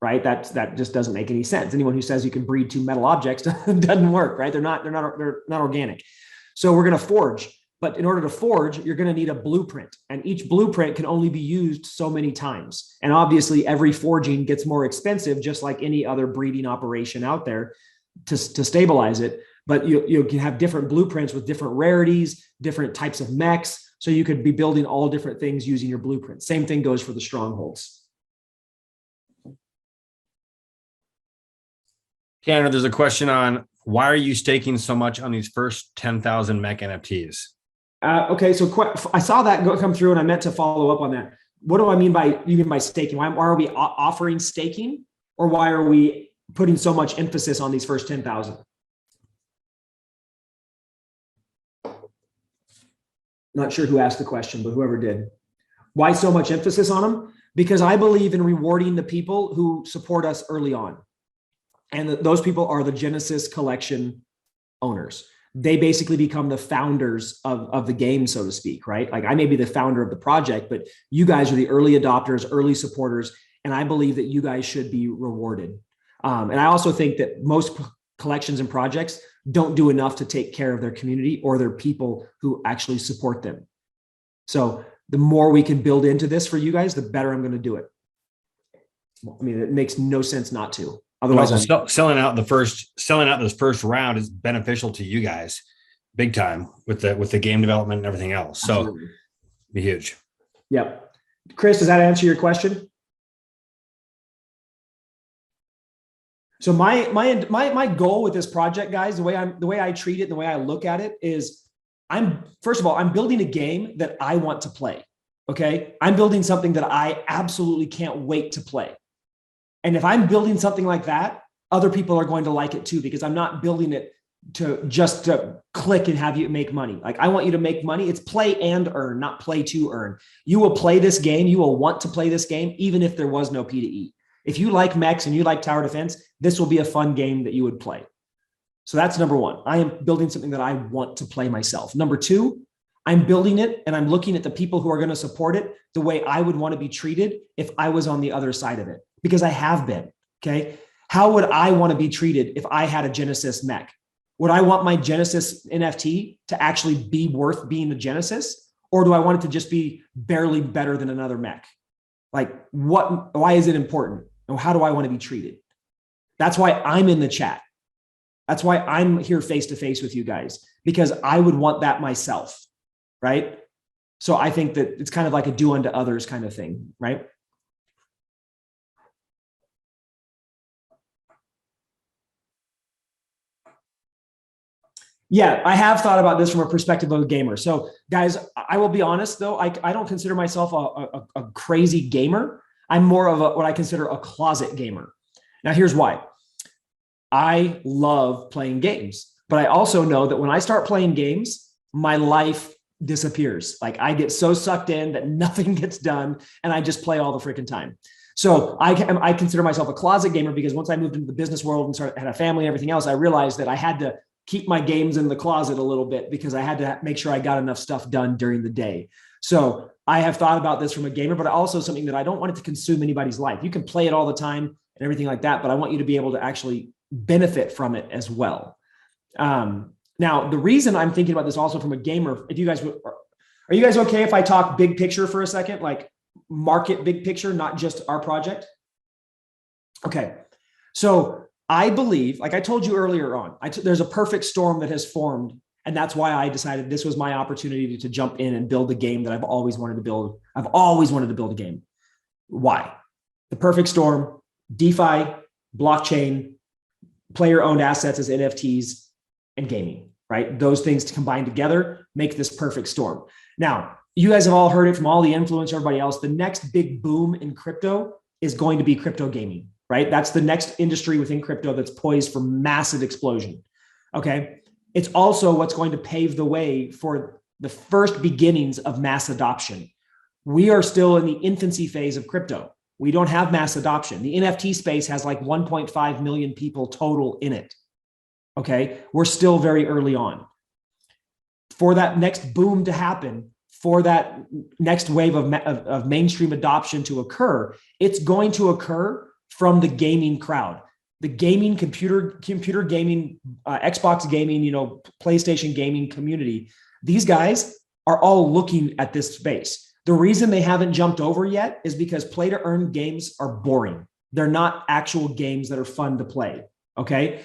right? That just doesn't make any sense. Anyone who says you can breed two metal objects doesn't work, right? They're not organic. So we're going to forge. But in order to forge, you're going to need a blueprint, and each blueprint can only be used so many times. And obviously every forging gets more expensive, just like any other breeding operation out there to stabilize it. But you can have different blueprints with different rarities, different types of mechs. So you could be building all different things using your blueprint. Same thing goes for the strongholds. Tanner, there's a question on, why are you staking so much on these first 10,000 mech NFTs? Okay, so I saw that come through, and I meant to follow up on that. What do I mean by staking? Why are we offering staking, or why are we putting so much emphasis on these first 10,000? Not sure who asked the question, but whoever did. Why so much emphasis on them? Because I believe in rewarding the people who support us early on. And those people are the Genesis collection owners. They basically become the founders of the game, so to speak, right? Like, I may be the founder of the project, but you guys are the early adopters, early supporters, and I believe that you guys should be rewarded. And I also think that most collections and projects don't do enough to take care of their community or their people who actually support them. So the more we can build into this for you guys, the better I'm going to do it. I mean, it makes no sense not to. Otherwise, selling out this first round is beneficial to you guys, big time, with the game development and everything else. So, absolutely. Be huge. Yep. Chris, does that answer your question? So my goal with this project, guys, the way I treat it, the way I look at it is, first of all, I'm building a game that I want to play. Okay, I'm building something that I absolutely can't wait to play. And if I'm building something like that, other people are going to like it too, because I'm not building it to click and have you make money. Like, I want you to make money. It's play and earn, not play to earn. You will play this game. You will want to play this game, even if there was no P2E. If you like mechs and you like tower defense, this will be a fun game that you would play. So that's number one. I am building something that I want to play myself. Number two, I'm building it and I'm looking at the people who are going to support it the way I would want to be treated if I was on the other side of it, because I have been. Okay. How would I want to be treated if I had a Genesis Mech? Would I want my Genesis NFT to actually be worth being a Genesis? Or do I want it to just be barely better than another Mech? Like why is it important? And how do I want to be treated? That's why I'm in the chat. That's why I'm here face to face with you guys, because I would want that myself, right? So I think that it's kind of like a do unto others kind of thing, right? Yeah, I have thought about this from a perspective of a gamer. So guys, I will be honest though, I don't consider myself a crazy gamer. I'm more of what I consider a closet gamer. Now here's why. I love playing games, but I also know that when I start playing games, my life disappears. Like I get so sucked in that nothing gets done and I just play all the freaking time. So I consider myself a closet gamer because once I moved into the business world and had a family and everything else, I realized that I had to keep my games in the closet a little bit because I had to make sure I got enough stuff done during the day. So I have thought about this from a gamer, but also something that I don't want it to consume anybody's life. You can play it all the time and everything like that, but I want you to be able to actually benefit from it as well. Now, the reason I'm thinking about this also from a gamer, if you guys are you guys okay if I talk big picture for a second, like market big picture, not just our project? Okay. So I believe, like I told you earlier on, there's a perfect storm that has formed. And that's why I decided this was my opportunity to jump in and build the game that I've always wanted to build. I've always wanted to build a game. Why? The perfect storm, DeFi, blockchain, player-owned assets as NFTs, and gaming, right? Those things combined together make this perfect storm. Now, you guys have all heard it from all the influencers, everybody else. The next big boom in crypto is going to be crypto gaming, right? That's the next industry within crypto that's poised for massive explosion, okay? It's also what's going to pave the way for the first beginnings of mass adoption. We are still in the infancy phase of crypto. We don't have mass adoption. The NFT space has like 1.5 million people total in it. Okay, we're still very early on. For that next boom to happen, for that next wave of mainstream adoption to occur, it's going to occur from the gaming crowd. The gaming, computer gaming, Xbox gaming, PlayStation gaming community. These guys are all looking at this space. The reason they haven't jumped over yet is because play to earn games are boring. They're not actual games that are fun to play. Okay.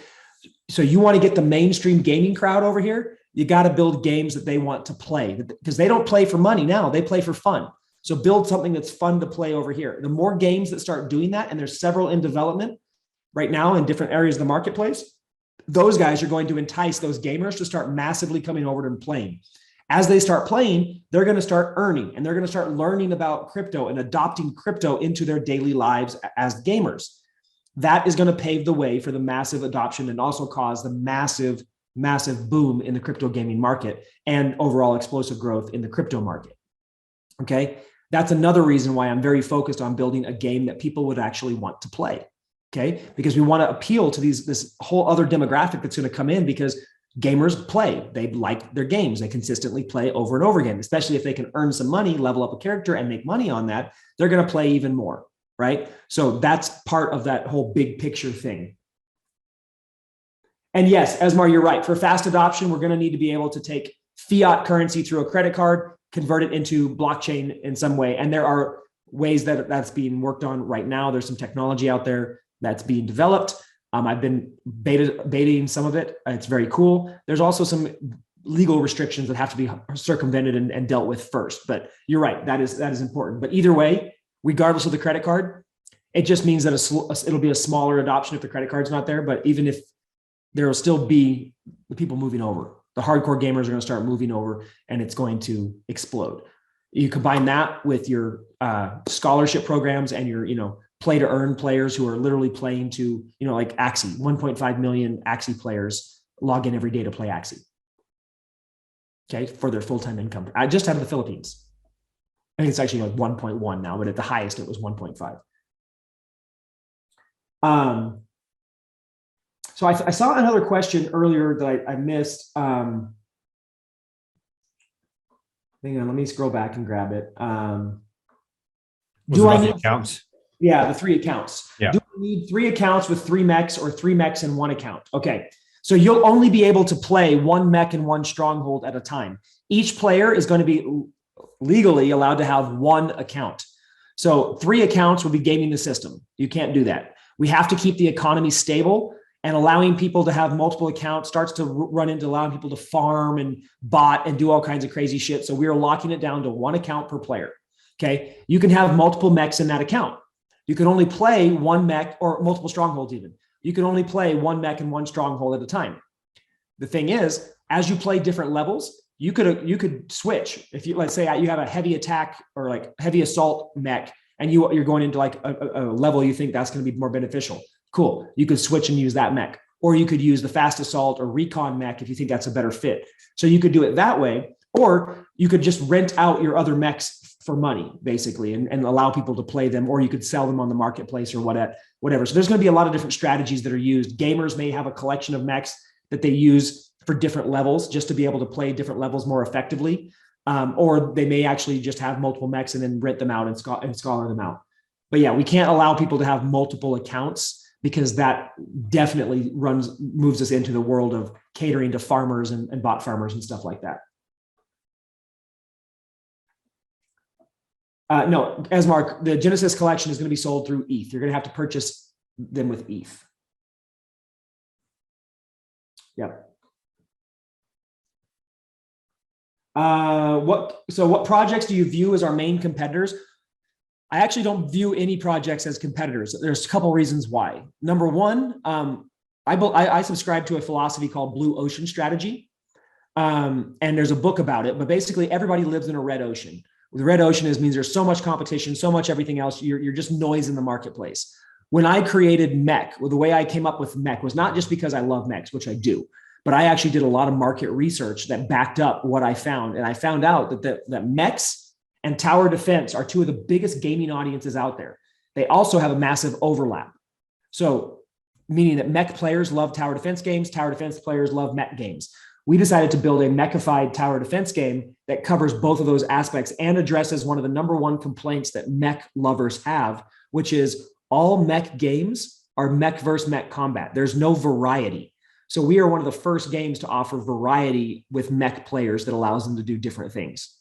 So you want to get the mainstream gaming crowd over here, you got to build games that they want to play because they don't play for money now, they play for fun. So build something that's fun to play over here. The more games that start doing that, and there's several in development right now in different areas of the marketplace, those guys are going to entice those gamers to start massively coming over and playing. As they start playing, they're going to start earning and they're going to start learning about crypto and adopting crypto into their daily lives as gamers. That is going to pave the way for the massive adoption and also cause the massive boom in the crypto gaming market and overall explosive growth in the crypto market. Okay. That's another reason why I'm very focused on building a game that people would actually want to play. Okay. Because we want to appeal to this whole other demographic that's going to come in because gamers play, they like their games. They consistently play over and over again, especially if they can earn some money, level up a character and make money on that, they're going to play even more. Right. So that's part of that whole big picture thing. And yes, Esmar, you're right. For fast adoption, we're going to need to be able to take fiat currency through a credit card, convert it into blockchain in some way. And there are ways that that's being worked on right now. There's some technology out there that's being developed. I've been betaing some of it. It's very cool. There's also some legal restrictions that have to be circumvented and dealt with first. But you're right. That is important. But either way, regardless of the credit card, it just means that it'll be a smaller adoption if the credit card's not there. But even if there will still be the people moving over, the hardcore gamers are going to start moving over and it's going to explode. You combine that with your scholarship programs and your, play to earn players who are literally playing to, like Axie, 1.5 million Axie players log in every day to play Axie. Okay. For their full-time income. I just out of the Philippines. I think it's actually like 1.1 now, but at the highest it was 1.5. So I saw another question earlier that I missed. Hang on, let me scroll back and grab it. Do I need accounts? Yeah, the 3 accounts. Yeah. Do we need 3 accounts with 3 mechs or 3 mechs in 1 account? Okay. So you'll only be able to play 1 mech and 1 stronghold at a time. Each player is going to be legally allowed to have 1 account. So 3 accounts would be gaming the system. You can't do that. We have to keep the economy stable, and allowing people to have multiple accounts starts to run into allowing people to farm and bot and do all kinds of crazy shit. So we're locking it down to 1 account per player. Okay. You can have multiple mechs in that account. You can only play 1 mech, or multiple strongholds even. You can only play 1 mech and 1 stronghold at a time. The thing is, as you play different levels, you could switch. If you, let's say you have a heavy attack or like heavy assault mech, and you're going into like a level you think that's going to be more beneficial. Cool. You could switch and use that mech, or you could use the fast assault or recon mech if you think that's a better fit. So you could do it that way, or you could just rent out your other mechs for money, basically, and allow people to play them, or you could sell them on the marketplace or whatever. So there's going to be a lot of different strategies that are used. Gamers may have a collection of mechs that they use for different levels just to be able to play different levels more effectively. Or they may actually just have multiple mechs and then rent them out and scholar them out. But yeah, we can't allow people to have multiple accounts, because that definitely moves us into the world of catering to farmers and bot farmers and stuff like that. No, Esmar, the Genesis collection is going to be sold through ETH. You're going to have to purchase them with ETH. Yep. What projects do you view as our main competitors? I actually don't view any projects as competitors. There's a couple reasons why. Number one, I subscribe to a philosophy called Blue Ocean Strategy. And there's a book about it, but basically everybody lives in a red ocean. The red ocean means there's so much competition, so much everything else. You're just noise in the marketplace. When I created Mech, the way I came up with Mech was not just because I love mechs, which I do, but I actually did a lot of market research that backed up what I found. And I found out that mechs and tower defense are 2 of the biggest gaming audiences out there. They also have a massive overlap. So meaning that mech players love tower defense games, tower defense players love mech games. We decided to build a mechified tower defense game that covers both of those aspects and addresses one of the #1 complaints that mech lovers have, which is all mech games are mech versus mech combat. There's no variety. So we are one of the first games to offer variety with mech players that allows them to do different things.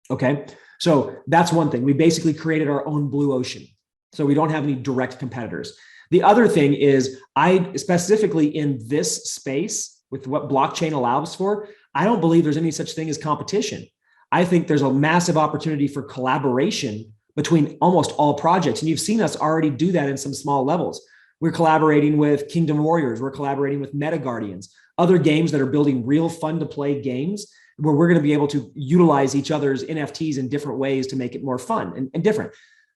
Okay, so that's one thing. We basically created our own blue ocean. So we don't have any direct competitors. The other thing is, I specifically in this space with what blockchain allows for, I don't believe there's any such thing as competition. I think there's a massive opportunity for collaboration between almost all projects. And you've seen us already do that in some small levels. We're collaborating with Kingdom Warriors. We're collaborating with Meta Guardians, other games that are building real fun to play games where we're going to be able to utilize each other's NFTs in different ways to make it more fun and different.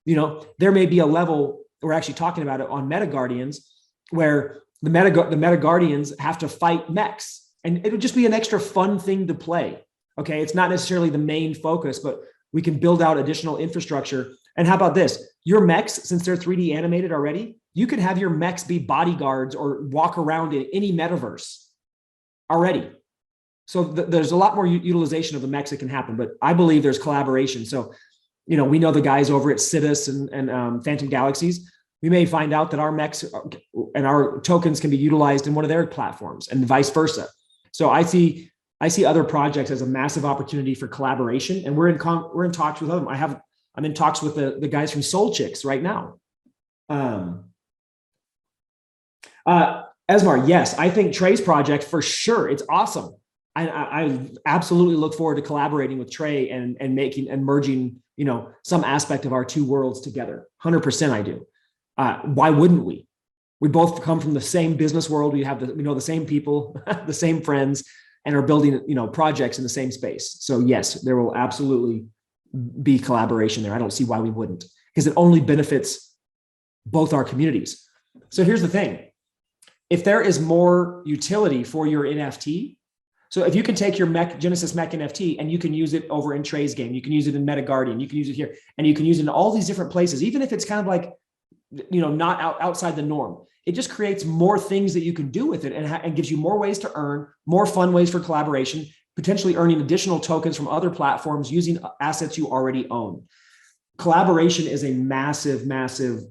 You know, there may be a level, we're actually talking about it on Meta Guardians, where the Meta Guardians have to fight mechs, and it'll just be an extra fun thing to play. Okay. It's not necessarily the main focus, but we can build out additional infrastructure. And how about this? Your mechs, since they're 3D animated already, you could have your mechs be bodyguards or walk around in any metaverse already. So there's a lot more utilization of the mechs that can happen, but I believe there's collaboration. So, you know, we know the guys over at Citus and Phantom Galaxies. We may find out that our mechs and our tokens can be utilized in one of their platforms and vice versa. So I see other projects as a massive opportunity for collaboration, and we're in talks with them. I'm in talks with the guys from Soul Chicks right now. Esmar, yes, I think Trey's project for sure. It's awesome. I absolutely look forward to collaborating with Trey and merging, you know, some aspect of our 2 worlds together. 100% I do. Why wouldn't we? We both come from the same business world. We know the same people, the same friends, and are building, you know, projects in the same space. So yes, there will absolutely be collaboration there. I don't see why we wouldn't, because it only benefits both our communities. So here's the thing. If there is more utility for your NFT, so if you can take your Genesis Mech NFT and you can use it over in Trey's game, you can use it in Meta Guardian, you can use it here, and you can use it in all these different places, even if it's kind of like, you know, not outside the norm. It just creates more things that you can do with it and gives you more ways to earn, more fun ways for collaboration, potentially earning additional tokens from other platforms using assets you already own. collaboration is a massive, massive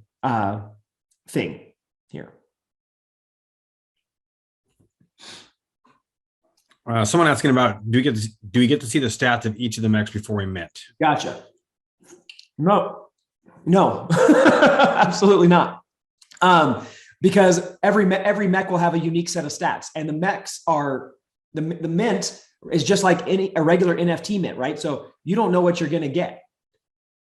thing here. Someone asking about, do we get to see the stats of each of the mechs before we mint? Gotcha. No, absolutely not. Because every mech will have a unique set of stats, and the mechs are the mint is just like a regular NFT mint, right? So you don't know what you're going to get.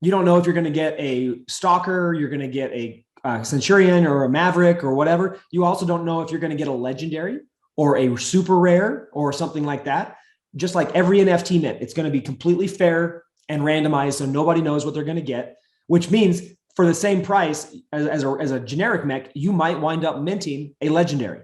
You don't know if you're going to get a stalker, you're going to get a centurion or a maverick or whatever. You also don't know if you're going to get a legendary or a super rare or something like that. Just like every NFT mint, it's going to be completely fair and randomized, so nobody knows what they're going to get, which means for the same price as a generic mech, you might wind up minting a legendary,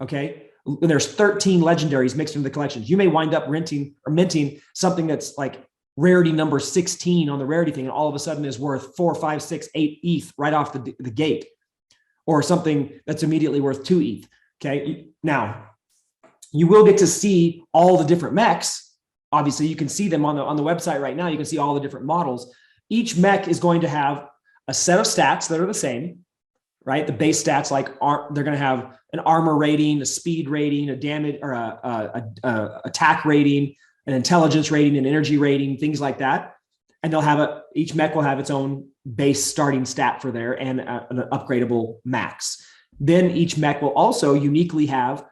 okay? There's 13 legendaries mixed into the collections. You may wind up minting something that's like rarity number 16 on the rarity thing, and all of a sudden is worth 4, 5, 6, 8 ETH right off the gate, or something that's immediately worth 2 ETH, okay? Now, you will get to see all the different mechs. Obviously, you can see them on the website right now. You can see all the different models. Each mech is going to have a set of stats that are the same, right? The base stats, like they're going to have an armor rating, a speed rating, a damage or a attack rating, an intelligence rating, an energy rating, things like that. And they'll have each mech will have its own base starting stat for there and an upgradable max. Then each mech will also uniquely have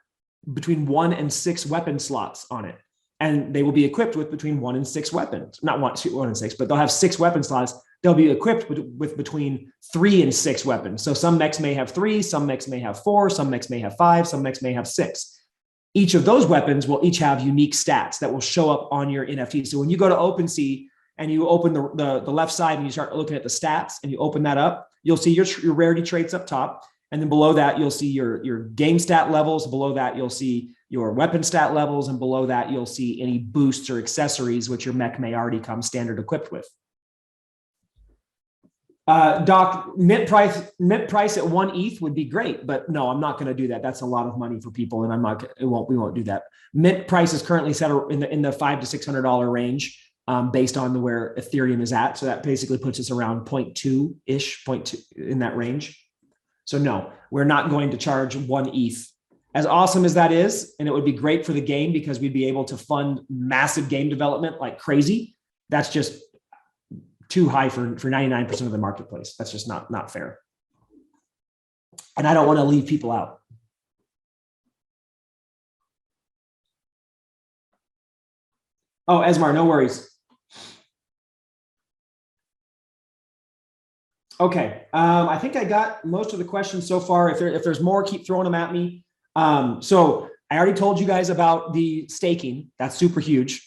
between 1 and 6 weapon slots on it. And they will be equipped with between 1 and 6 weapons. Not 1 and 6, but they'll have 6 weapon slots. They'll be equipped with between 3 and 6 weapons. So some mechs may have 3, some mechs may have 4, some mechs may have 5, some mechs may have 6. Each of those weapons will each have unique stats that will show up on your NFT. So when you go to OpenSea and you open the left side and you start looking at the stats and you open that up, you'll see your rarity traits up top. And then below that, you'll see your game stat levels. Below that, you'll see your weapon stat levels. And below that, you'll see any boosts or accessories, which your mech may already come standard equipped with. Doc, mint price at 1 ETH would be great, but no, I'm not going to do that. That's a lot of money for people, and we won't do that. Mint price is currently set in the $500 to $600 range, based on where Ethereum is at. So that basically puts us around 0.2-ish, 0.2 in that range. So no, we're not going to charge 1 ETH. As awesome as that is, and it would be great for the game because we'd be able to fund massive game development like crazy. That's just too high for 99% of the marketplace. That's just not fair. And I don't want to leave people out. Oh, Esmar, no worries. Okay, I think I got most of the questions so far. If there's more, keep throwing them at me. So I already told you guys about the staking. That's super huge.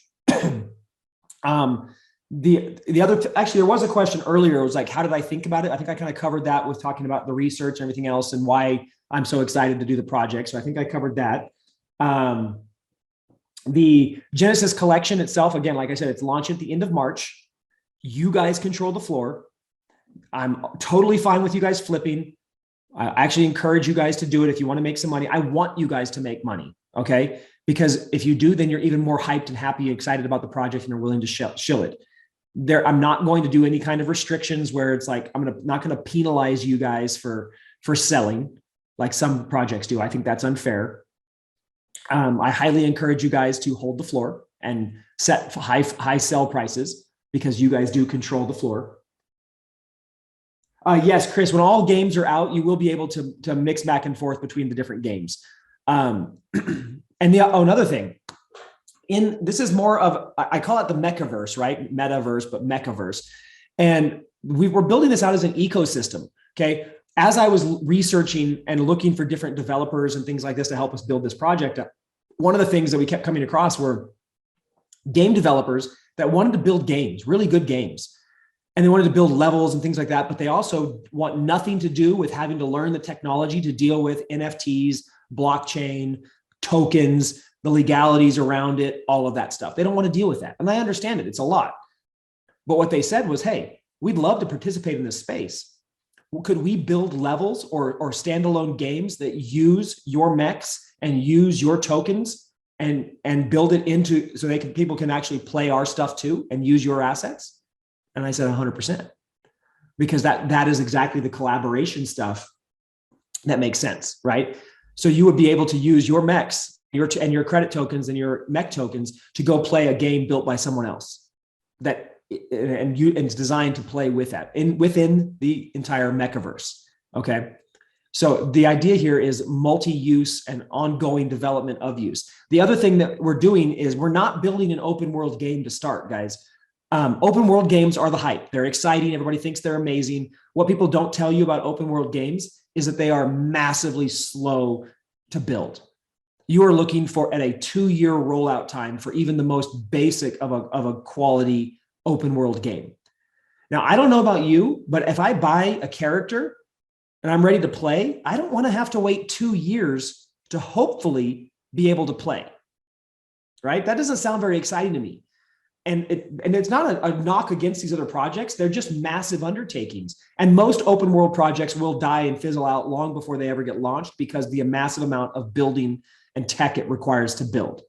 The other, actually, there was a question earlier. It was like, how did I think about it? I think I kind of covered that with talking about the research and everything else and why I'm so excited to do the project. So I think I covered that. The Genesis collection itself, again, like I said, it's launching at the end of March. You guys control the floor. I'm totally fine with you guys flipping. I actually encourage you guys to do it if you want to make some money. I want you guys to make money, okay? Because if you do, then you're even more hyped and happy, excited about the project, and are willing to shill it. I'm not going to do any kind of restrictions where it's like not going to penalize you guys for selling like some projects do. I think that's unfair. I highly encourage you guys to hold the floor and set high sell prices because you guys do control the floor. Yes, Chris, when all games are out, you will be able to mix back and forth between the different games. And another thing, this is more of, I call it the Mechiverse, right? Metaverse, but Mechiverse. And we're building this out as an ecosystem, okay? As I was researching and looking for different developers and things like this to help us build this project, one of the things that we kept coming across were game developers that wanted to build games, really good games. And they wanted to build levels and things like that, but they also want nothing to do with having to learn the technology to deal with NFTs, blockchain, tokens, the legalities around it, all of that stuff. They don't want to deal with that. And I understand it. It's a lot. But what they said was, hey, we'd love to participate in this space. Could we build levels or standalone games that use your mechs and use your tokens and build it into so people can actually play our stuff too and use your assets? And I said 100%. because that is exactly the collaboration stuff that makes sense, right? So you would be able to use your mechs, your credit tokens and your mech tokens to go play a game built by someone else and it's designed to play with that within the entire mechaverse. Okay. So the idea here is multi-use and ongoing development of use. The other thing that we're doing is we're not building an open world game to start, guys. Open world games are the hype. They're exciting. Everybody thinks they're amazing. What people don't tell you about open world games is that they are massively slow to build. You are looking for at a 2-year rollout time for even the most basic of a quality open world game. Now, I don't know about you, but if I buy a character and I'm ready to play, I don't want to have to wait 2 years to hopefully be able to play, right? That doesn't sound very exciting to me. And it's not a knock against these other projects. They're just massive undertakings. And most open world projects will die and fizzle out long before they ever get launched because the massive amount of building and tech it requires to build.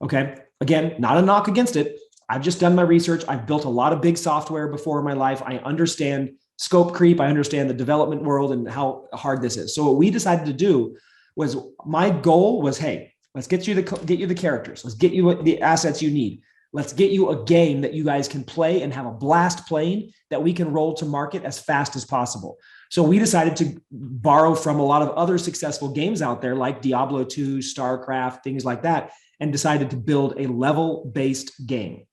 Okay. Again, not a knock against it. I've just done my research. I've built a lot of big software before in my life. I understand scope creep. I understand the development world and how hard this is. So what we decided to do was, my goal was, hey, let's get you the characters. Let's get you the assets you need. Let's get you a game that you guys can play and have a blast playing that we can roll to market as fast as possible. So we decided to borrow from a lot of other successful games out there like Diablo 2, StarCraft, things like that, and decided to build a level-based game.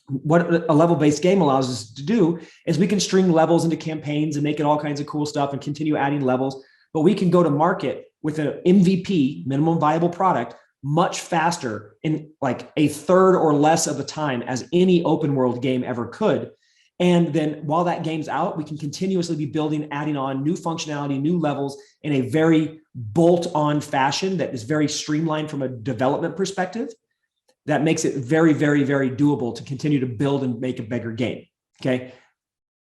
What a level-based game allows us to do is we can string levels into campaigns and make it all kinds of cool stuff and continue adding levels, but we can go to market with an MVP, minimum viable product, much faster in like a third or less of the time as any open world game ever could. And then while that game's out, we can continuously be building, adding on new functionality, new levels in a very bolt-on fashion that is very streamlined from a development perspective. That makes it very, very, very doable to continue to build and make a bigger game. Okay.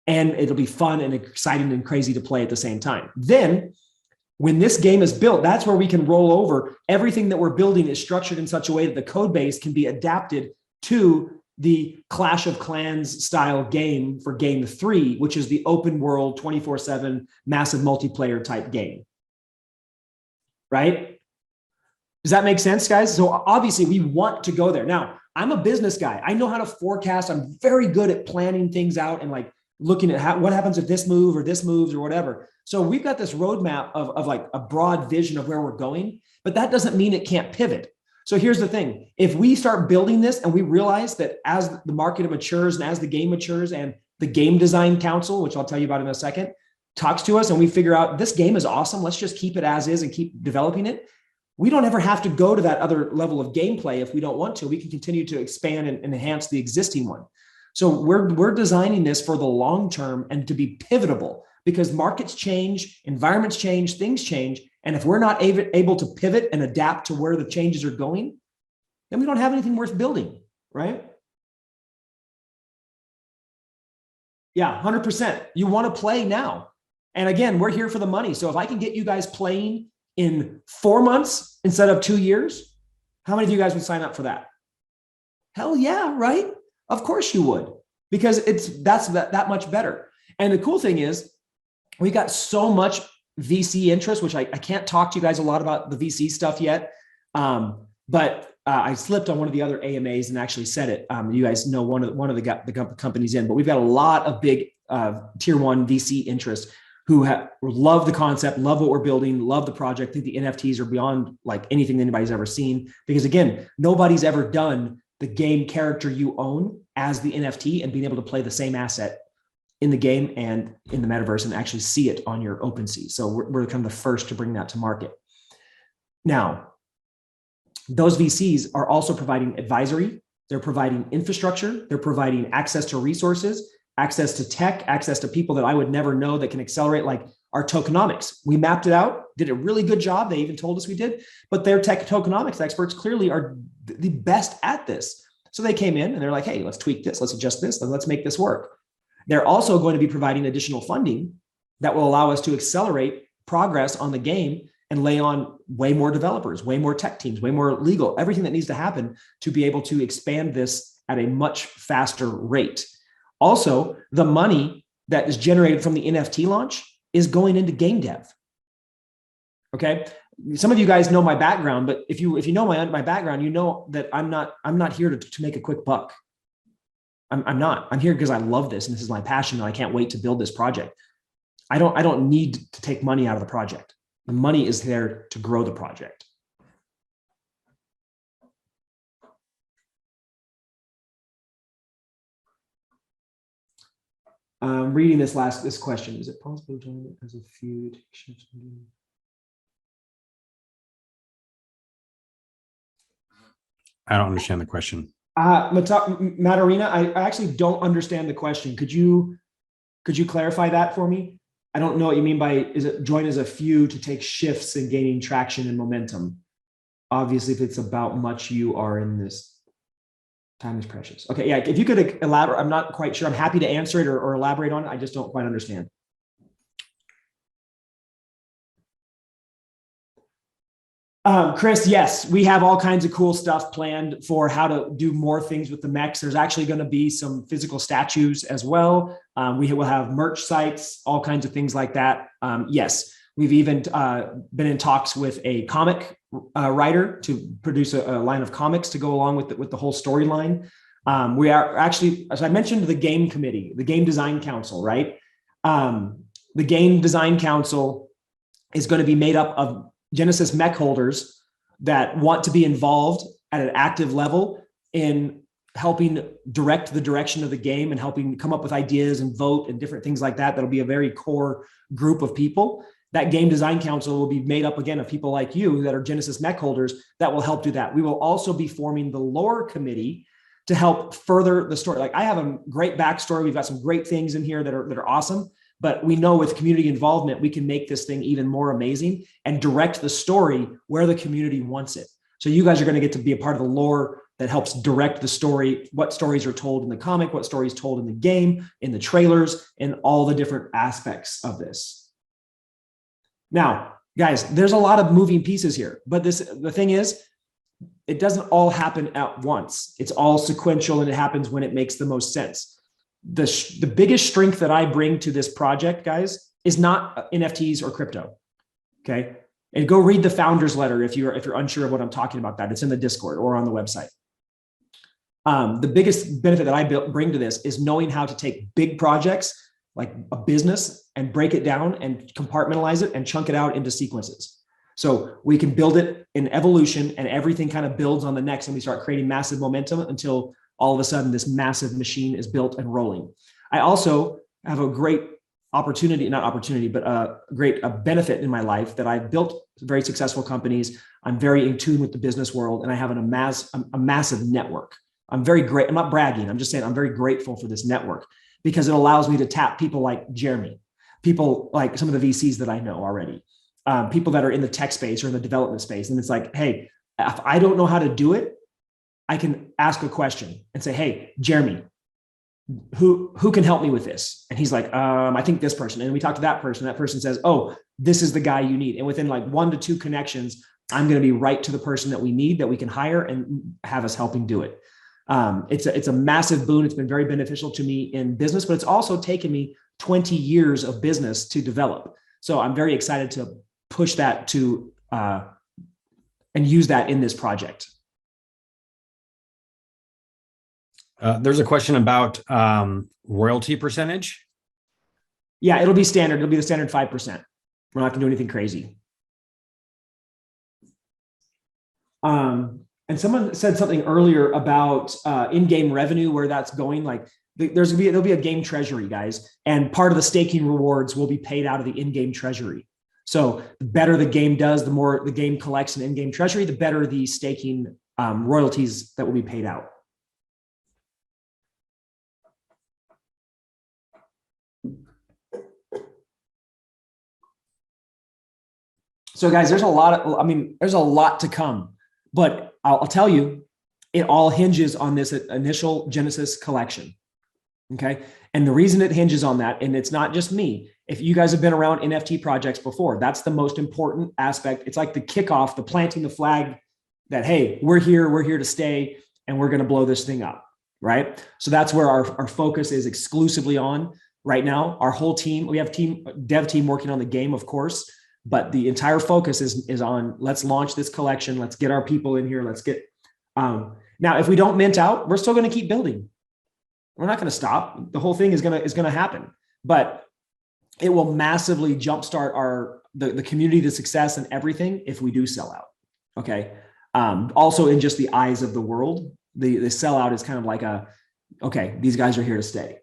And it'll be fun and exciting and crazy to play at the same time. Then when this game is built, that's where we can roll over. Everything that we're building is structured in such a way that the code base can be adapted to the Clash of Clans style game for game 3, which is the open world 24/7 massive multiplayer type game. Right? Does that make sense, guys? So obviously we want to go there. Now, I'm a business guy. I know how to forecast. I'm very good at planning things out and like looking at what happens if this move or this moves or whatever. So we've got this roadmap of like a broad vision of where we're going, but that doesn't mean it can't pivot. So here's the thing. If we start building this and we realize that as the market matures and as the game matures and the game design council, which I'll tell you about in a second, talks to us and we figure out this game is awesome, let's just keep it as is and keep developing it. We don't ever have to go to that other level of gameplay if we don't want to. We can continue to expand and enhance the existing one. So we're designing this for the long term and to be pivotable because markets change, environments change, things change. And if we're not able to pivot and adapt to where the changes are going, then we don't have anything worth building, right? Yeah, 100%. You want to play now. And again, we're here for the money. So if I can get you guys playing in 4 months instead of 2 years, how many of you guys would sign up for that? Hell yeah, right? Of course you would, because that's that much better. And the cool thing is we got so much VC interest, which I can't talk to you guys a lot about the VC stuff yet. But I slipped on one of the other AMAs and actually said it. You guys know one of the companies in, but we've got a lot of big tier 1 VC interest who love the concept, love what we're building, love the project. I think the NFTs are beyond like anything anybody's ever seen, because again, nobody's ever done the game character you own as the NFT and being able to play the same asset in the game and in the metaverse and actually see it on your OpenSea. So we're kind of the first to bring that to market. Now, those VCs are also providing advisory. They're providing infrastructure. They're providing access to resources, access to tech, access to people that I would never know that can accelerate, like our tokenomics. We mapped it out, did a really good job. They even told us we did, but their tech tokenomics experts clearly are the best at this. So they came in and they're like, hey, let's tweak this, let's adjust this, and let's make this work. They're also going to be providing additional funding that will allow us to accelerate progress on the game and lay on way more developers, way more tech teams, way more legal, everything that needs to happen to be able to expand this at a much faster rate. Also, the money that is generated from the NFT launch is going into game dev. Okay. Some of you guys know my background, but if you know my background, you know that I'm not here to make a quick buck. I'm not. I'm here because I love this and this is my passion and I can't wait to build this project. I don't need to take money out of the project. The money is there to grow the project. Reading this question. Is it possible to join it as a feud? I don't understand the question. Matarina, I actually don't understand the question. Could you clarify that for me? I don't know what you mean by, is it join as a few to take shifts in gaining traction and momentum? Obviously, if it's about much you are in this, time is precious. Okay, yeah, if you could elaborate, I'm not quite sure. I'm happy to answer it or elaborate on it. I just don't quite understand. Chris, yes, we have all kinds of cool stuff planned for how to do more things with the mechs. There's actually going to be some physical statues as well. We will have merch sites, all kinds of things like that. Yes, we've even been in talks with a comic writer to produce a line of comics to go along with the whole storyline. We are actually, as I mentioned, the game committee, the game design council, right? The game design council is going to be made up of Genesis Mech holders that want to be involved at an active level in helping direct the direction of the game and helping come up with ideas and vote and different things like that. That'll be a very core group of people. That game design council will be made up again of people like you that are Genesis Mech holders that will help do that. We will also be forming the lore committee to help further the story. Like I have a great backstory. We've got some great things in here that are awesome. But we know with community involvement, we can make this thing even more amazing and direct the story where the community wants it. So you guys are going to get to be a part of the lore that helps direct the story, what stories are told in the comic, what stories told in the game, in the trailers, and all the different aspects of this. Now, guys, there's a lot of moving pieces here, but the thing is, it doesn't all happen at once. It's all sequential and it happens when it makes the most sense. The biggest strength that I bring to this project, guys, is not NFTs or crypto. Okay. And go read the founder's letter if you're unsure of what I'm talking about. That it's in the Discord or on the website. The biggest benefit that I bring to this is knowing how to take big projects like a business and break it down and compartmentalize it and chunk it out into sequences. So we can build it in evolution and everything kind of builds on the next and we start creating massive momentum until all of a sudden this massive machine is built and rolling. I also have a great opportunity, not opportunity, but a great benefit in my life that I've built very successful companies. I'm very in tune with the business world and I have a massive network. I'm very great. I'm not bragging. I'm just saying I'm very grateful for this network because it allows me to tap people like Jeremy, people like some of the VCs that I know already, people that are in the tech space or in the development space. And it's like, hey, if I don't know how to do it, I can ask a question and say, hey, Jeremy, who can help me with this? And he's like, I think this person. And we talk to that person. That person says, oh, this is the guy you need. And within like 1 to 2 connections, I'm going to be right to the person that we need, that we can hire and have us helping do it. It's a massive boon. It's been very beneficial to me in business, but it's also taken me 20 years of business to develop. So I'm very excited to push that to and use that in this project. There's a question about royalty percentage. Yeah, it'll be standard. It'll be the standard 5%. We're not going to do anything crazy. And someone said something earlier about in-game revenue, where that's going. Like there'll be a game treasury, guys, and part of the staking rewards will be paid out of the in-game treasury. So the better the game does, the more the game collects an in-game treasury, the better the staking royalties that will be paid out. So guys, there's a lot to come, but I'll tell you, it all hinges on this initial Genesis collection. Okay. And the reason it hinges on that, and it's not just me, if you guys have been around NFT projects before, that's the most important aspect. It's like the kickoff, the planting the flag that, hey, we're here to stay, and we're going to blow this thing up. Right. So that's where our focus is exclusively on. right now. Our whole team, we have dev team working on the game, of course, but the entire focus is on let's launch this collection. Let's get our people in here. Let's get, now, if we don't mint out, we're still going to keep building. We're not going to stop. The whole thing is going to happen, but it will massively jumpstart the community, the success and everything if we do sell out. Okay. Also in just the eyes of the world, the sellout is kind of like okay, these guys are here to stay.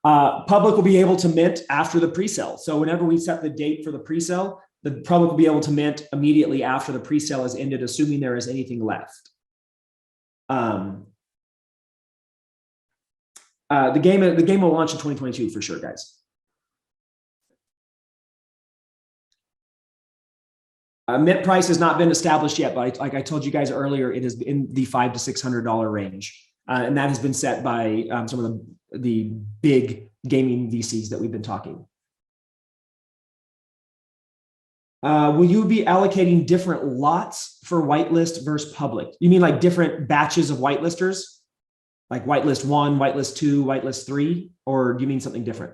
Public will be able to mint after the pre-sale. So whenever we set the date for the pre-sale, the public will be able to mint immediately after the pre-sale is ended, assuming there is anything left. The game will launch in 2022 for sure, guys. Mint price has not been established yet, but like I told you guys earlier, it is in the $500 to $600 range. And that has been set by some of the big gaming VCs that we've been talking. Will you be allocating different lots for whitelist versus public? You mean like different batches of whitelisters? Like whitelist 1, whitelist 2, whitelist 3? Or do you mean something different?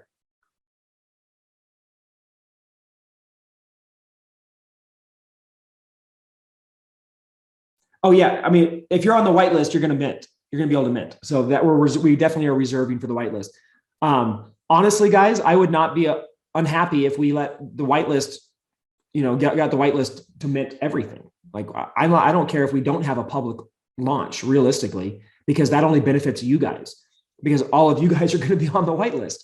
Oh yeah, I mean, if you're on the whitelist, you're going to mint. You're going to be able to mint. So that we definitely are reserving for the whitelist. Honestly, guys, I would not be unhappy if we let the whitelist, got the whitelist to mint everything. Like I don't care if we don't have a public launch realistically, because that only benefits you guys, because all of you guys are going to be on the whitelist.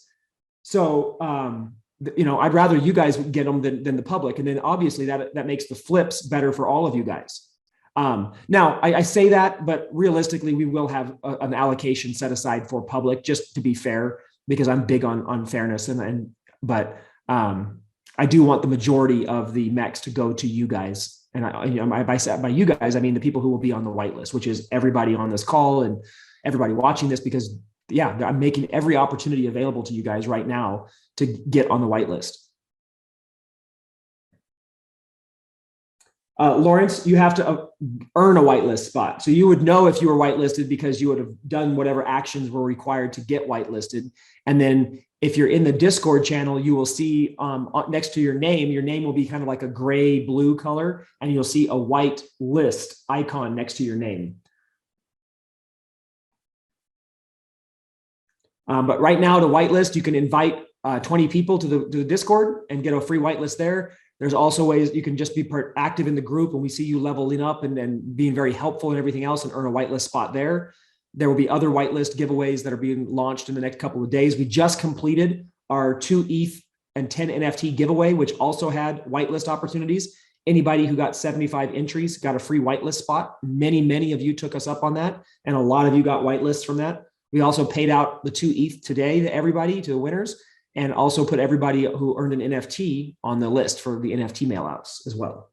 So, I'd rather you guys get them than the public. And then obviously that makes the flips better for all of you guys. Now I say that, but realistically, we will have an allocation set aside for public, just to be fair, because I'm big on fairness but I do want the majority of the mechs to go to you guys. And by you guys, I mean the people who will be on the whitelist, which is everybody on this call and everybody watching this, because yeah, I'm making every opportunity available to you guys right now to get on the whitelist. Lawrence, you have to earn a whitelist spot. So you would know if you were whitelisted because you would have done whatever actions were required to get whitelisted. And then if you're in the Discord channel, you will see next to your name will be kind of like a gray blue color, and you'll see a white list icon next to your name. But right now to whitelist, you can invite 20 people to the Discord and get a free whitelist there. There's also ways you can just be active in the group, and we see you leveling up and being very helpful and everything else, and earn a whitelist spot there. There will be other whitelist giveaways that are being launched in the next couple of days. We just completed our 2 ETH and 10 NFT giveaway, which also had whitelist opportunities. Anybody who got 75 entries got a free whitelist spot. Many of you took us up on that, and a lot of you got whitelists from that. We also paid out the 2 ETH today to everybody, to the winners, and also put everybody who earned an NFT on the list for the NFT mailouts as well.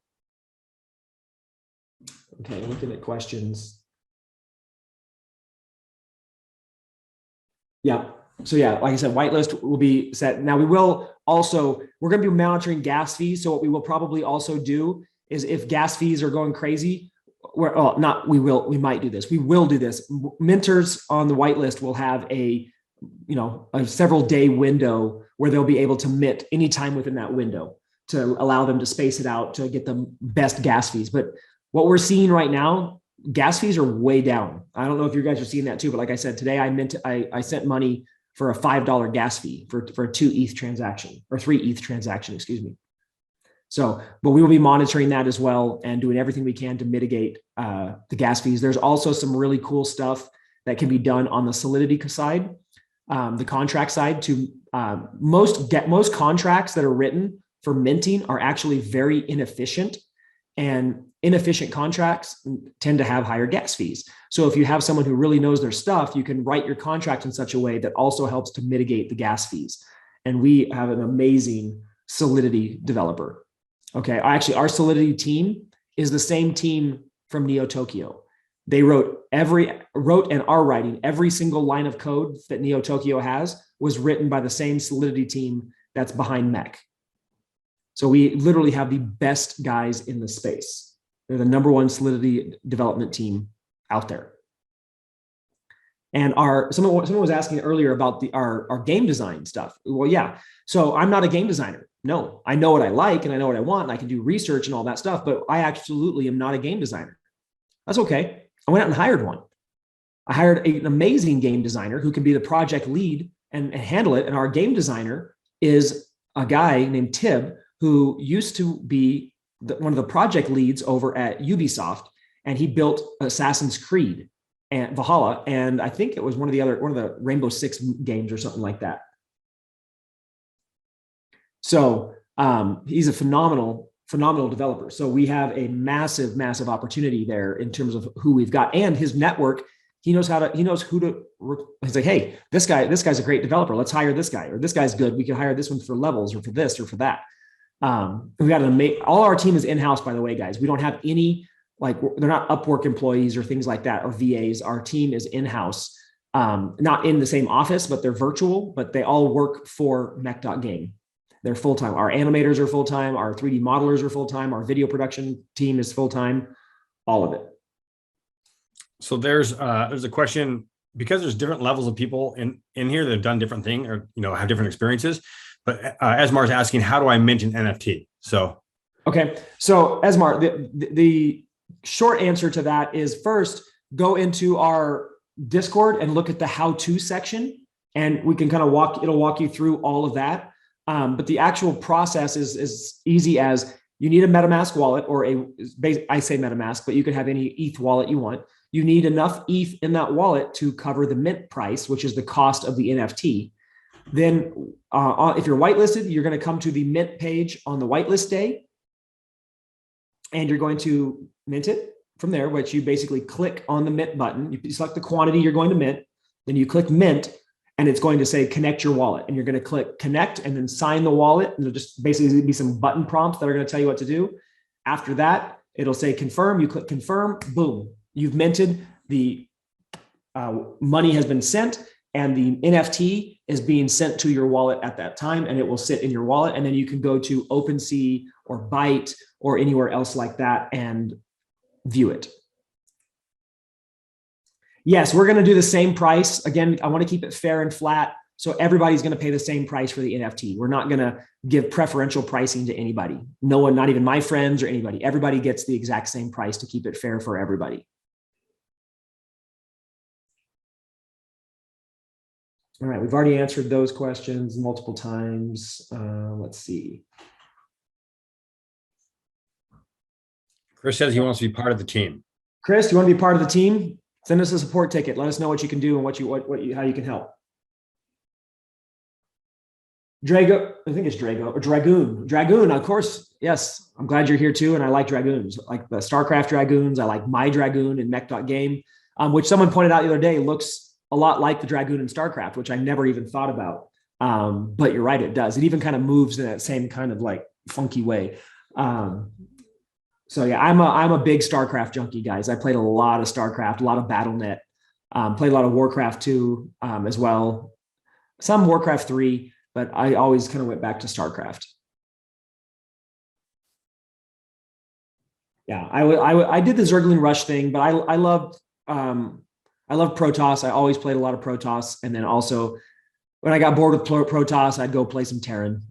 Okay, looking at questions. Yeah, so yeah, like I said, whitelist will be set. Now we're going to be monitoring gas fees. So what we will probably also do is, if gas fees are going crazy, we might do this. We will do this. Minters on the whitelist will have a several day window where they'll be able to mint anytime within that window to allow them to space it out to get the best gas fees. But what we're seeing right now, gas fees are way down. I don't know if you guys are seeing that too, but like I said, today I sent money for a $5 gas fee for a 2 ETH transaction, or 3 ETH transaction, excuse me. So, but we will be monitoring that as well and doing everything we can to mitigate the gas fees. There's also some really cool stuff that can be done on the Solidity side. The contract side, to most contracts that are written for minting are actually very inefficient, and inefficient contracts tend to have higher gas fees. So if you have someone who really knows their stuff, you can write your contract in such a way that also helps to mitigate the gas fees. And we have an amazing Solidity developer. Okay, actually, our Solidity team is the same team from Neo Tokyo. They wrote and are writing every single line of code that Neo Tokyo has was written by the same Solidity team that's behind Mech. So we literally have the best guys in the space. They're the #1 Solidity development team out there. And someone was asking earlier about our game design stuff. Well, yeah. So I'm not a game designer. No, I know what I like and I know what I want and I can do research and all that stuff, but I absolutely am not a game designer. That's okay. I went out and hired one. I hired an amazing game designer who can be the project lead and handle it. And our game designer is a guy named Tib, who used to be one of the project leads over at Ubisoft, and he built Assassin's Creed and Valhalla, and I think it was one of the Rainbow Six games or something like that. So he's a phenomenal developer. So we have a massive opportunity there in terms of who we've got, and his network. He knows who to. He's like, hey, this guy's a great developer. Let's hire this guy, or this guy's good. We can hire this one for levels, or for this, or for that. We got to make all our team is in-house, by the way, guys. We don't have any, like, they're not Upwork employees or things like that, or VAs. Our team is in-house, not in the same office, but they're virtual, but they all work for Mech.Game. They're full-time. Our animators are full-time. Our 3D modelers are full-time. Our video production team is full-time, all of it. So there's a question, because there's different levels of people in here that have done different things, or have different experiences. But Esmar's asking, how do I mint an NFT? So okay, so Esmar, the short answer to that is, first go into our Discord and look at the how-to section, and we can kind of it'll walk you through all of that. But the actual process is easy as you need a MetaMask wallet, or I say MetaMask, but you could have any ETH wallet you want. You need enough ETH in that wallet to cover the mint price, which is the cost of the NFT. Then if you're whitelisted, you're going to come to the mint page on the whitelist day, and you're going to mint it from there, which you basically click on the mint button. You select the quantity you're going to mint, then you click mint, and it's going to say connect your wallet, and you're going to click connect and then sign the wallet. And there'll just basically be some button prompts that are going to tell you what to do. After that, it'll say confirm. You click confirm, boom, you've minted. The money has been sent, and the NFT is being sent to your wallet at that time, and it will sit in your wallet. And then you can go to OpenSea or Byte or anywhere else like that and view it. Yes, we're going to do the same price. Again, I want to keep it fair and flat, so everybody's going to pay the same price for the NFT. We're not going to give preferential pricing to anybody. No one, not even my friends or anybody. Everybody gets the exact same price to keep it fair for everybody. All right, we've already answered those questions multiple times. Let's see. Chris says he wants to be part of the team. Chris, you want to be part of the team? Send us a support ticket. Let us know what you can do and how you can help. Drago, I think it's Drago or Dragoon. Dragoon, of course. Yes, I'm glad you're here too, and I like Dragoons. I like the StarCraft Dragoons. I like my Dragoon in Mech.Game, which someone pointed out the other day looks a lot like the Dragoon in StarCraft, which I never even thought about. But you're right, it does. It even kind of moves in that same kind of like funky way. So yeah, I'm a big StarCraft junkie, guys. I played a lot of StarCraft, a lot of BattleNet, played a lot of Warcraft 2 as well, some Warcraft 3, but I always kind of went back to StarCraft. Yeah, I did the Zergling Rush thing, but I loved Protoss. I always played a lot of Protoss, and then also when I got bored with Protoss, I'd go play some Terran.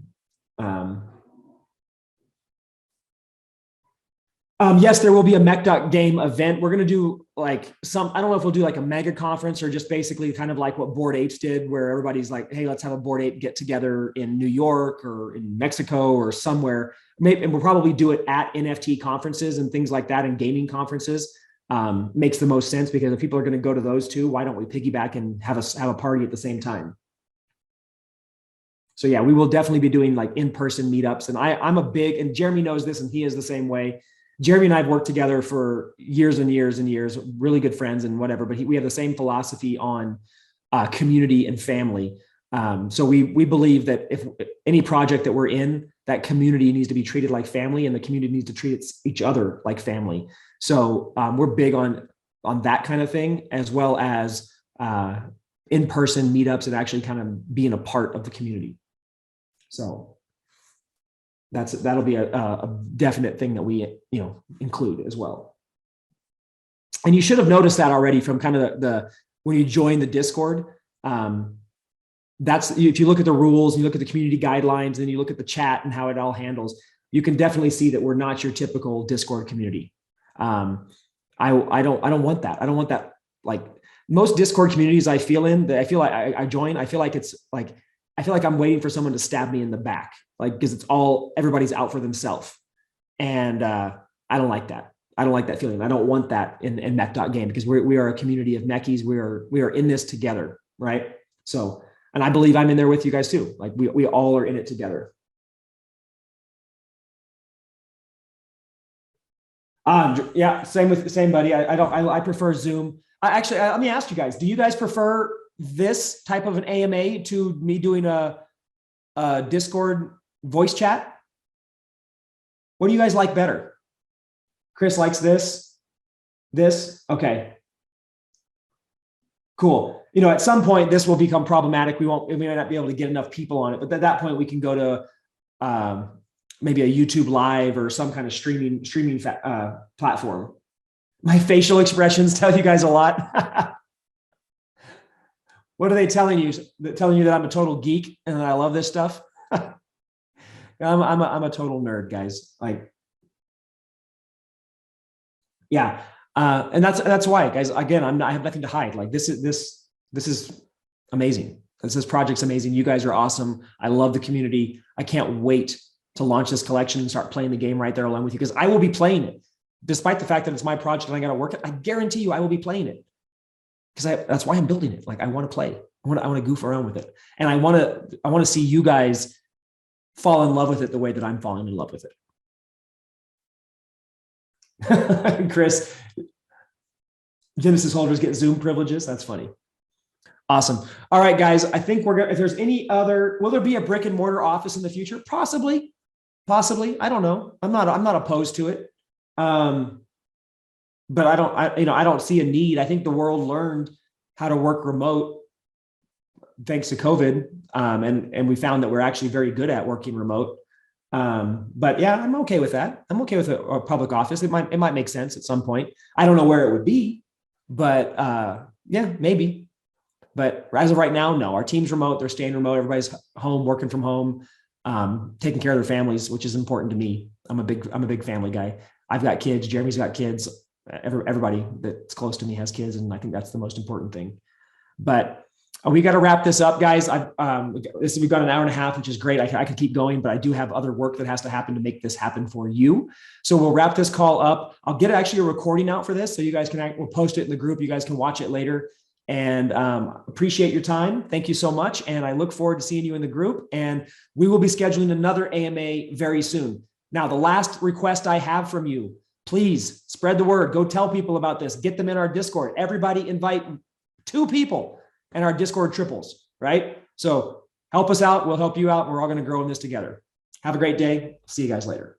Yes, there will be a Mech.Game event. We're going to do like I don't know if we'll do like a mega conference or just basically kind of like what Bored Apes did, where everybody's like, hey, let's have a Bored Ape get together in New York or in Mexico or somewhere. Maybe, and we'll probably do it at NFT conferences and things like that, and gaming conferences. Makes the most sense, because if people are going to go to those two, why don't we piggyback and have a party at the same time? So yeah, we will definitely be doing like in-person meetups. And I'm a big, and Jeremy knows this and he is the same way. Jeremy and I have worked together for years and years and years, really good friends and whatever, but we have the same philosophy on community and family. So we believe that if any project that we're in, that community needs to be treated like family, and the community needs to treat each other like family. So we're big on that kind of thing, as well as in-person meetups and actually kind of being a part of the community. So that'll be a definite thing that we include as well. And you should have noticed that already from kind of the when you join the Discord. That's, if you look at the rules, you look at the community guidelines, and you look at the chat and how it all handles, you can definitely see that we're not your typical Discord community. I don't want that. I don't want that. Like most Discord communities I feel in, that I feel like I join, I feel like it's like, I feel like I'm waiting for someone to stab me in the back, like, because it's all, everybody's out for themselves. And I don't like that. I don't like that feeling. I don't want that in Mech.Game, because we are a community of Mechies. We are in this together, right? So, and I believe I'm in there with you guys too. Like we all are in it together. Yeah, same buddy. I prefer Zoom. Let me ask you guys, do you guys prefer this type of an AMA to me doing a Discord voice chat? What do you guys like better? Chris likes this. Okay. Cool. You know, at some point this will become problematic. We may not be able to get enough people on it, but at that point we can go to maybe a YouTube live or some kind of streaming platform. My facial expressions tell you guys a lot. What are they telling you? They're telling you that I'm a total geek and that I love this stuff. I'm a total nerd, guys. Like, yeah. And that's why, guys, again, I have nothing to hide. Like this is amazing. This project's amazing. You guys are awesome. I love the community. I can't wait to launch this collection and start playing the game right there along with you, because I will be playing it. Despite the fact that it's my project and I got to work it, I guarantee you I will be playing it, because that's why I'm building it. Like I want to play. I want to goof around with it, and I want to see you guys fall in love with it the way that I'm falling in love with it. Chris, Genesis holders get Zoom privileges. That's funny. Awesome. All right, guys. I think we're gonna. If there's any other, will there be a brick and mortar office in the future? Possibly. I don't know. I'm not opposed to it. But I don't see a need. I think the world learned how to work remote thanks to COVID. And we found that we're actually very good at working remote. But yeah, I'm okay with that. I'm okay with a public office. It might make sense at some point. I don't know where it would be, but yeah, maybe. But as of right now, no, our team's remote. They're staying remote. Everybody's home, working from home, taking care of their families, which is important to me. I'm a big family guy. I've got kids. Jeremy's got kids. Everybody that's close to me has kids, and I think that's the most important thing. But we got to wrap this up, guys. We've got an hour and a half, which is great. I could keep going, but I do have other work that has to happen to make this happen for you. So we'll wrap this call up. I'll get actually a recording out for this, so you guys can. We'll post it in the group. You guys can watch it later. And appreciate your time. Thank you so much. And I look forward to seeing you in the group. And we will be scheduling another AMA very soon. Now, the last request I have from you, please spread the word. Go tell people about this. Get them in our Discord. Everybody invite 2 people in our Discord triples, right? So help us out. We'll help you out. We're all going to grow in this together. Have a great day. See you guys later.